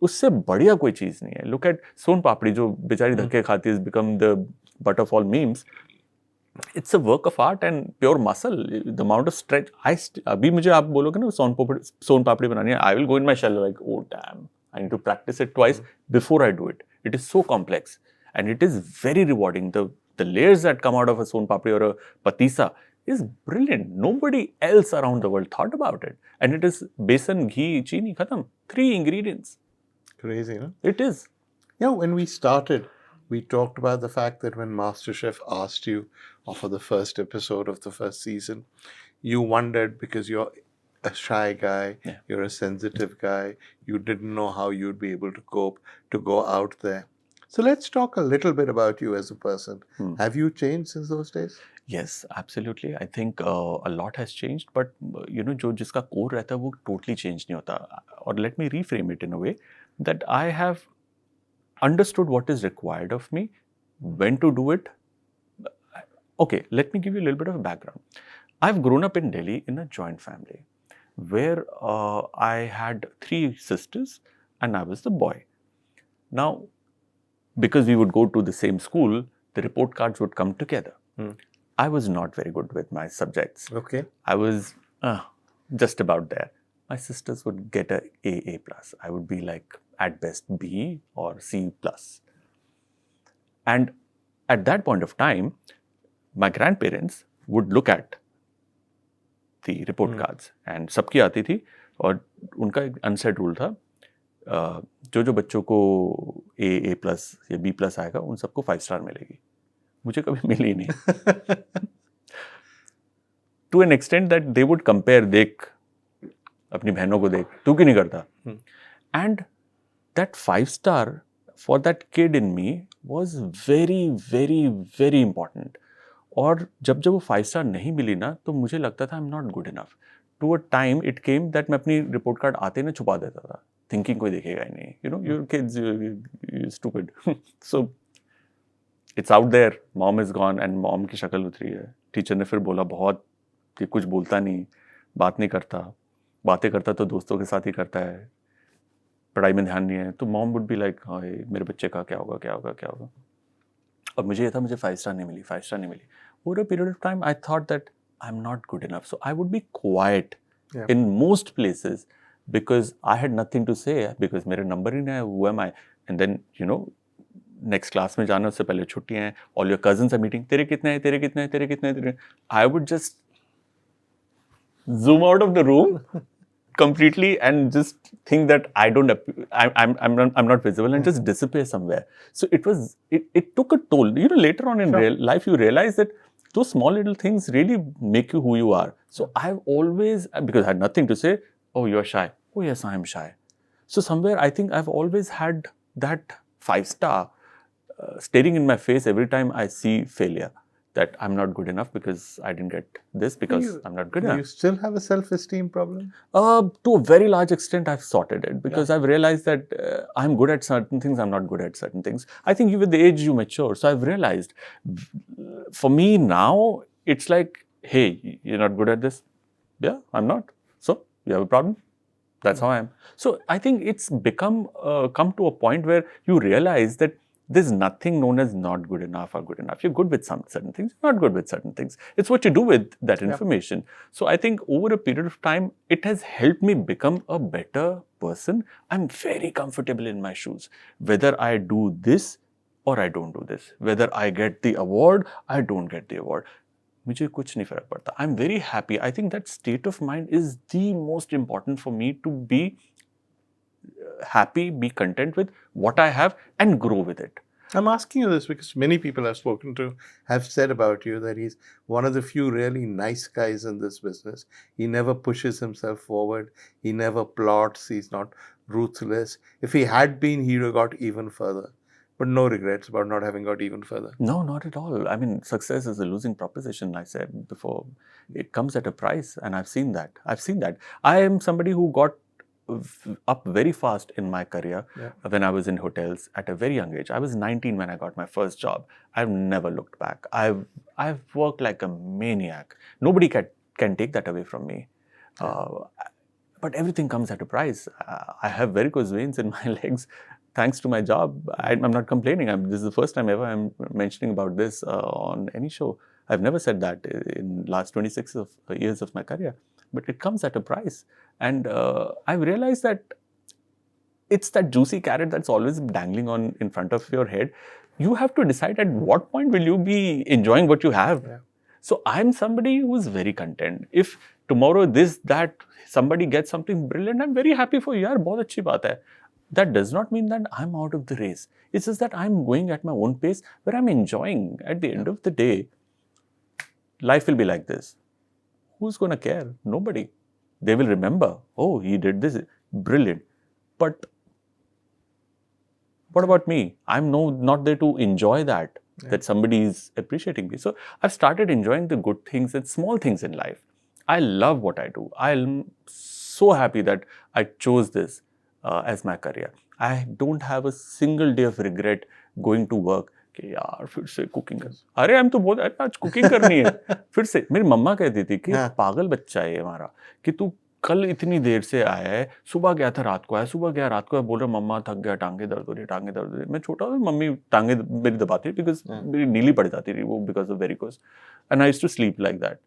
उससे बढ़िया कोई चीज नहीं है. Look at सोन पापड़ी जो बेचारी धक्के खाती है, become the butt of all memes. It's a work of art and pure muscle. The amount of stretch. अभी मुझे आप बोलोगे ना सोन पापड़ी बनानी है, I will go in my shell like, oh damn, I need to practice it twice before I do it. It is so complex and it is very rewarding. The layers that come out of a son papdi or a patisa is brilliant. Nobody else around the world thought about it. And it is besan, ghee, chini, khatam. 3 ingredients.
Crazy, no?
It is.
Yeah, when we started, We talked about the fact that when MasterChef asked you for the first episode of the first season, you wondered because you're a shy guy, you're a sensitive guy, you didn't know how you'd be able to cope to go out there. So let's talk a little bit about you as a person. Have you changed since those days?
Yes, absolutely. I think a lot has changed, but जो जिसका core रहता है वो totally change नहीं होता. Or let me reframe it in a way that I have understood what is required of me, when to do it. Okay, let me give you a little bit of a background. I've grown up in Delhi in a joint family where I had 3 sisters and I was the boy. Now, because we would go to the same school, the report cards would come together. I was not very good with my subjects.
Okay.
I was just about there. My sisters would get a A+. I would be like at best B or C+. And at that point of time, my grandparents would look at the report cards and सबकी आती थी और उनका एक unset rule था जो बच्चों को A+ या B+ आएगा उन सबको 5 स्टार मिलेगी. मुझे कभी मिली नहीं. To an extent that they would compare, देख अपनी बहनों को देख, तू क्यों नहीं करता? And that 5 star for that kid in me was very, very, very important. और जब वो 5 स्टार नहीं मिली ना तो मुझे लगता था I'm not good enough. To a time it came that मैं अपनी रिपोर्ट कार्ड आते ना छुपा देता था, thinking कोई देखेगा ही नहीं. You know, you're kids, you're stupid. So it's out there. Mom is gone and mom की शक्ल उतरी है. टीचर ने फिर बोला बहुत कि कुछ बोलता नहीं, बात नहीं करता, बातें करता तो दोस्तों के साथ ही करता है, पढ़ाई में ध्यान नहीं है. तो मॉम वुड बी लाइक हाँ मेरे बच्चे का क्या होगा क्या होगा क्या होगा. और मुझे ये था मुझे 5 स्टार नहीं मिली, 5 स्टार नहीं मिली. Over a period of time I thought that I'm not good enough. So I would be quiet in most places because I had nothing to say because मेरे नंबर ही नहीं है. Who am I? And then next class में जाना उससे पहले छुट्टियां हैं, all your cousins are meeting, तेरे कितने हैं, तेरे कितने हैं, तेरे कितने हैं, तेरे. I would just zoom out of the room completely and just think that I'm not visible and just disappear somewhere. So it took a toll. Later on in real life you realize that those small little things really make you who you are. So I've always, because I had nothing to say, oh you're shy, oh yes I am shy. So somewhere I think I've always had that 5 star staring in my face every time I see failure, that I'm not good enough because I didn't get this, because I'm not good enough.
You still have a self-esteem problem?
To a very large extent, I've sorted it because I've realized that I'm good at certain things, I'm not good at certain things. I think with the age you mature. So I've realized, for me now, it's like, hey, you're not good at this? Yeah, I'm not. So you have a problem? That's how I am. So I think it's become, come to a point where you realize that there's nothing known as not good enough or good enough. You're good with some certain things, you're not good with certain things. It's what you do with that information. So I think over a period of time, it has helped me become a better person. I'm very comfortable in my shoes. Whether I do this or I don't do this. Whether I get the award, I don't get the award. मुझे कुछ नहीं फर्क पड़ता. I'm very happy. I think that state of mind is the most important for me, to be happy, be content with what I have and grow with it.
I'm asking you this because many people I've spoken to have said about you that he's one of the few really nice guys in this business. He never pushes himself forward. He never plots. He's not ruthless. If he had been, he would have got even further. But no regrets about not having got even further.
No, not at all. I mean, success is a losing proposition, I said before. It comes at a price, and I've seen that. I am somebody who got up very fast in my career when I was in hotels at a very young age. I was 19 when I got my first job. I've never looked back. I've worked like a maniac. Nobody can take that away from me. But everything comes at a price. I have varicose veins in my legs thanks to my job. I'm not complaining. This is the first time ever I'm mentioning about this on any show. I've never said that in last 26 years of my career. But it comes at a price. And I've realized that it's that juicy carrot that's always dangling on in front of your head. You have to decide at what point will you be enjoying what you have. Yeah. So I'm somebody who's very content. If tomorrow that somebody gets something brilliant, I'm very happy for you. Yaar, bahut achhi baat hai. that does not mean that I'm out of the race. It's just that I'm going at my own pace where I'm enjoying. At the end of the day, life will be like this. Who's going to care? Nobody. They will remember, oh, he did this. Brilliant. But what about me? I'm not there to enjoy that somebody is appreciating me. So I've started enjoying the good things and small things in life. I love what I do. I'm so happy that I chose this as my career. I don't have a single day of regret going to work. कि यार फिर से cooking कर अरे हम तो बहुत आज कुकिंग करनी है फिर से मेरी मम्मा कहती थी कि पागल बच्चा है हमारा कि तू कल इतनी देर से आया है सुबह गया था रात को आया सुबह गया रात को आया बोल रहा मम्मा थक गया टांगे दर्द हो रही मैं छोटा था मम्मी टांगे मेरी दबाती बिकॉज मेरी नीली पड़ जाती थी वो because of varicose and I used to sleep like that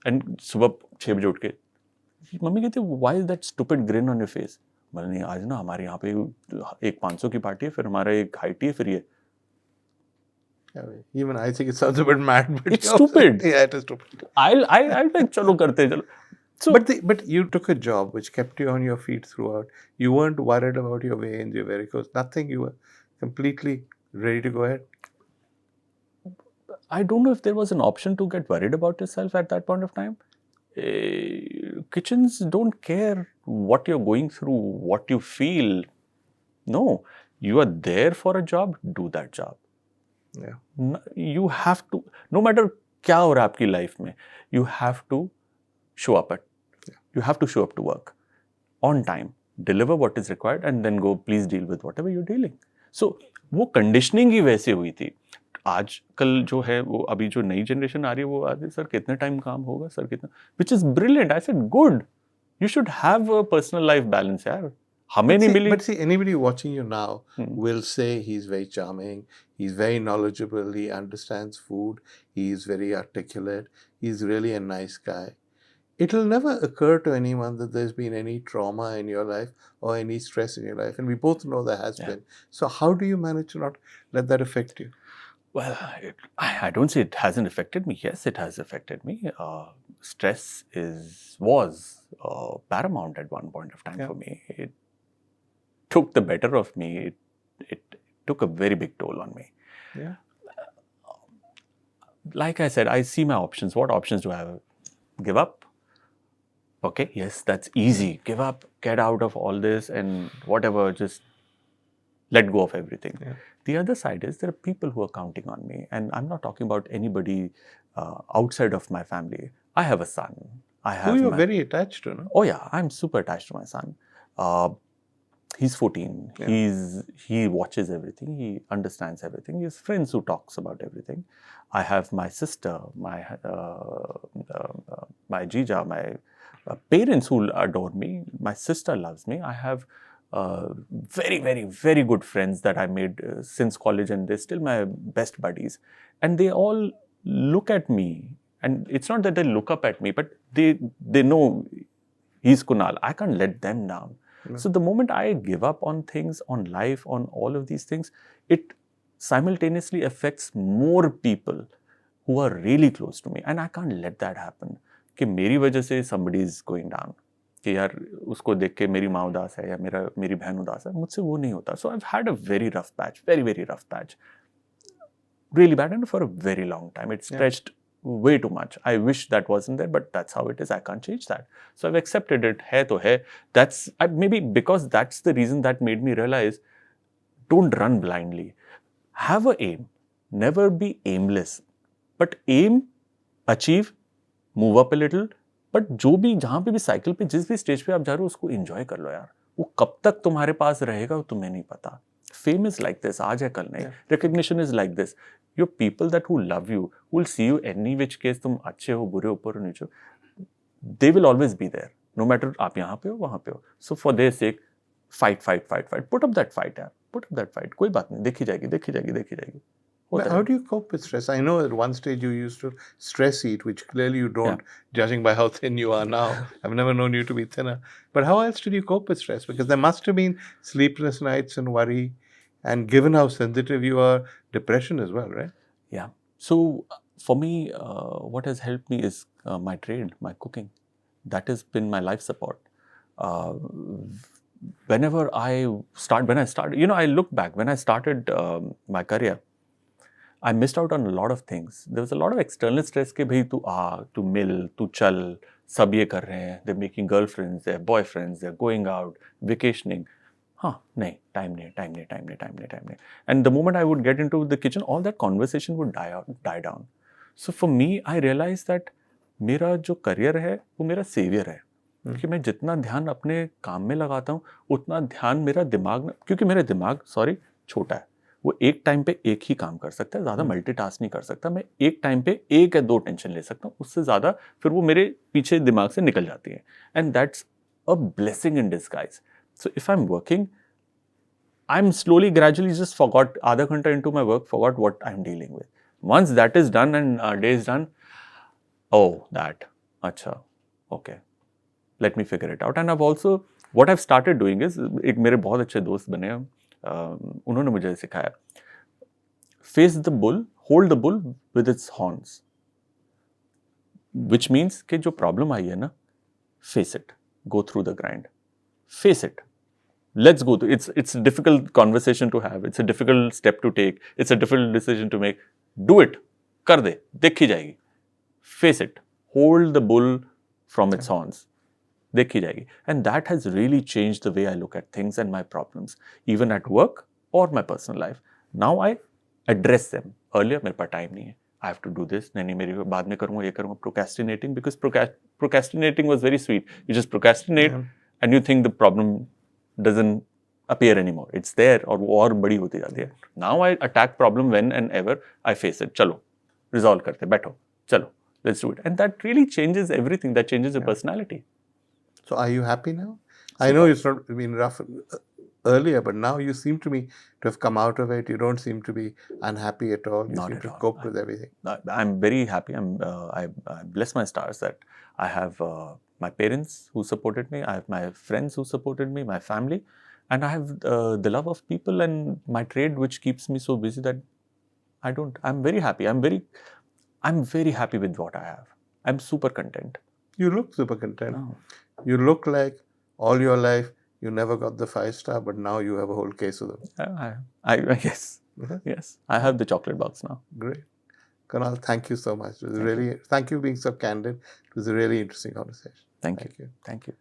and सुबह 6 बजे उठ के मम्मी कहती why is that stupid grin on your face मैंने नहीं आज ना हमारे यहाँ पे एक 500 की पार्टी है फिर हमारा एक हाई टी है फिर ये
Even I think it sounds a bit mad, but
it's stupid.
Yeah, it is stupid.
I'll like chalo karte chalo. So,
but you took a job which kept you on your feet throughout. You weren't worried about your veins, your varicose, nothing. You were completely ready to go ahead.
I don't know if there was an option to get worried about yourself at that point of time. Kitchens don't care what you're going through, what you feel. No, you are there for a job. Do that job.
Yeah.
You have to, no matter क्या हो रहा है आपकी life में, you have to show up you have to show up to work on time, deliver what is required and then go please deal with whatever you're dealing. So वो conditioning ही वैसे हुई थी. आजकल जो है वो अभी जो नई जनरेशन आ रही है वो आती है सर कितने टाइम काम होगा सर कितना, which is brilliant. I said good, you should have a personal life balance यार.
But see, anybody watching you now will say he's very charming, he's very knowledgeable, he understands food, he's very articulate, he's really a nice guy. It'll never occur to anyone that there's been any trauma in your life or any stress in your life. And we both know there has been. So how do you manage to not let that affect you?
Well, I don't say it hasn't affected me. Yes, it has affected me. Stress was paramount at one point of time for me. It took the better of me. It took a very big toll on me.
Yeah.
Like I said, I see my options. What options do I have? Give up? Okay, yes, that's easy. Give up, get out of all this and whatever, just let go of everything.
Yeah.
The other side is there are people who are counting on me, and I'm not talking about anybody outside of my family. I have a son.
Who you're very attached to, no?
Oh yeah, I'm super attached to my son. He's 14. Yeah. He watches everything. He understands everything. He has friends who talks about everything. I have my sister, my Jija, my parents who adore me. My sister loves me. I have very, very, very good friends that I made since college, and they're still my best buddies. And they all look at me, and it's not that they look up at me, but they know he's Kunal. I can't let them down. So the moment I give up on things, on life, on all of these things, it simultaneously affects more people who are really close to me. And I can't let that happen. कि मेरी वजह से somebody is going down. कि यार उसको देख के मेरी माँ उदास है या मेरी बहन उदास है, मुझसे वो नहीं होता. So I've had a very rough patch, very, very rough patch. Really bad, and for a very long time. It stretched way too much. I wish that wasn't there, but that's how it is. I can't change that. So I've accepted it. Hai to hai. That's maybe because that's the reason that made me realize, don't run blindly. Have an aim. Never be aimless. But aim, achieve, move up a little. But जो भी जहाँ पे भी cycle पे जिस भी stage पे आप जा रहे हो उसको एंजॉय कर लो यार. वो कब तक तुम्हारे पास रहेगा वो तुम्हें नहीं पता. Fame is like this. आज है कल नहीं. Recognition is like this. Your people that who love you, who will see you any which case, तुम अच्छे हो, बुरे, ऊपर हो, नीचे, they will always be there. No matter आप यहाँ पे हो, वहाँ पे हो. So for their sake, fight. Put up that fight, यार. Put up that fight. कोई बात नहीं. देखी जाएगी.
But how do you cope with stress? I know at one stage you used to stress eat, which clearly you don't, judging by how thin you are now. I've never known you to be thinner. But how else did you cope with stress? Because there must have been sleepless nights and worry. And given how sensitive you are, depression as well, right?
Yeah. So for me, what has helped me is my trade, my cooking. That has been my life support. whenever when I started, you know, I look back, when I started my career, I missed out on a lot of things. There was a lot of external stress कि भाई तू मिल, तू चल, सब ये कर रहे हैं, they're making girlfriends, they're boyfriends, they're going out, vacationing. हाँ, नहीं, time नहीं. And the moment I would get into the kitchen, all that conversation would die down. So for me, I realized that मेरा जो career है, वो मेरा savior है. क्योंकि मैं जितना ध्यान अपने काम में लगाता हूँ, उतना ध्यान मेरा दिमाग में, क्योंकि मेरा दिमाग छोटा है, वो एक टाइम पे एक ही काम कर सकता है, ज़्यादा मल्टीटास्क नहीं कर सकता. मैं एक टाइम पे एक या दो टेंशन ले सकता हूँ, उससे ज़्यादा फिर वो मेरे पीछे दिमाग से निकल जाती है. And that's a blessing in disguise. So if I am working, I am slowly gradually just forgot, आधा घंटा into my work, forgot what I am dealing with. Once that is done and day is done, oh that, अच्छा, okay, let me figure it out. And I've also, what I've started doing is, एक मेरे बहुत अच्छे दोस्त बने हैं, उन्होंने मुझे सिखाया, face the bull, hold the bull with its horns, which means कि जो problem आई है ना, face it, go through the grind, face it, let's go through. It's a difficult conversation to have, it's a difficult step to take, it's a difficult decision to make. Do it, कर दे, देखी जाएगी. Face it, hold the bull from its horns. देखी जाएगी. And that has really changed the way I look at things and my problems, even at work or my personal life. Now I address them. Earlier मेरे पास time नहीं है, I have to do this, नहीं मेरी बाद में करूँगा, ये करूँगा. Procrastinating, because procrastinating was very sweet. You just procrastinate and you think the problem doesn't appear anymore. It's there, और बड़ी होती जाती है. Now I attack problem when and ever I face it. चलो resolve करते, बैठो, चलो, let's do it. And that really changes everything. That changes your personality.
So are you happy now? I know it's not been rough earlier, but now you seem to me to have come out of it. You don't seem to be unhappy at all. You seem to cope with everything.
I'm very happy. I bless my stars that I have my parents who supported me. I have my friends who supported me, my family, and I have the love of people and my trade, which keeps me so busy that I'm very happy. I'm very happy with what I have. I'm super content.
You look super content. Oh. You look like all your life you never got the 5-star, but now you have a whole case of them.
Yes. Yes. I have the chocolate box now.
Great. Kunal, thank you so much. Thank you for being so candid. It was a really interesting conversation.
Thank you. Thank you.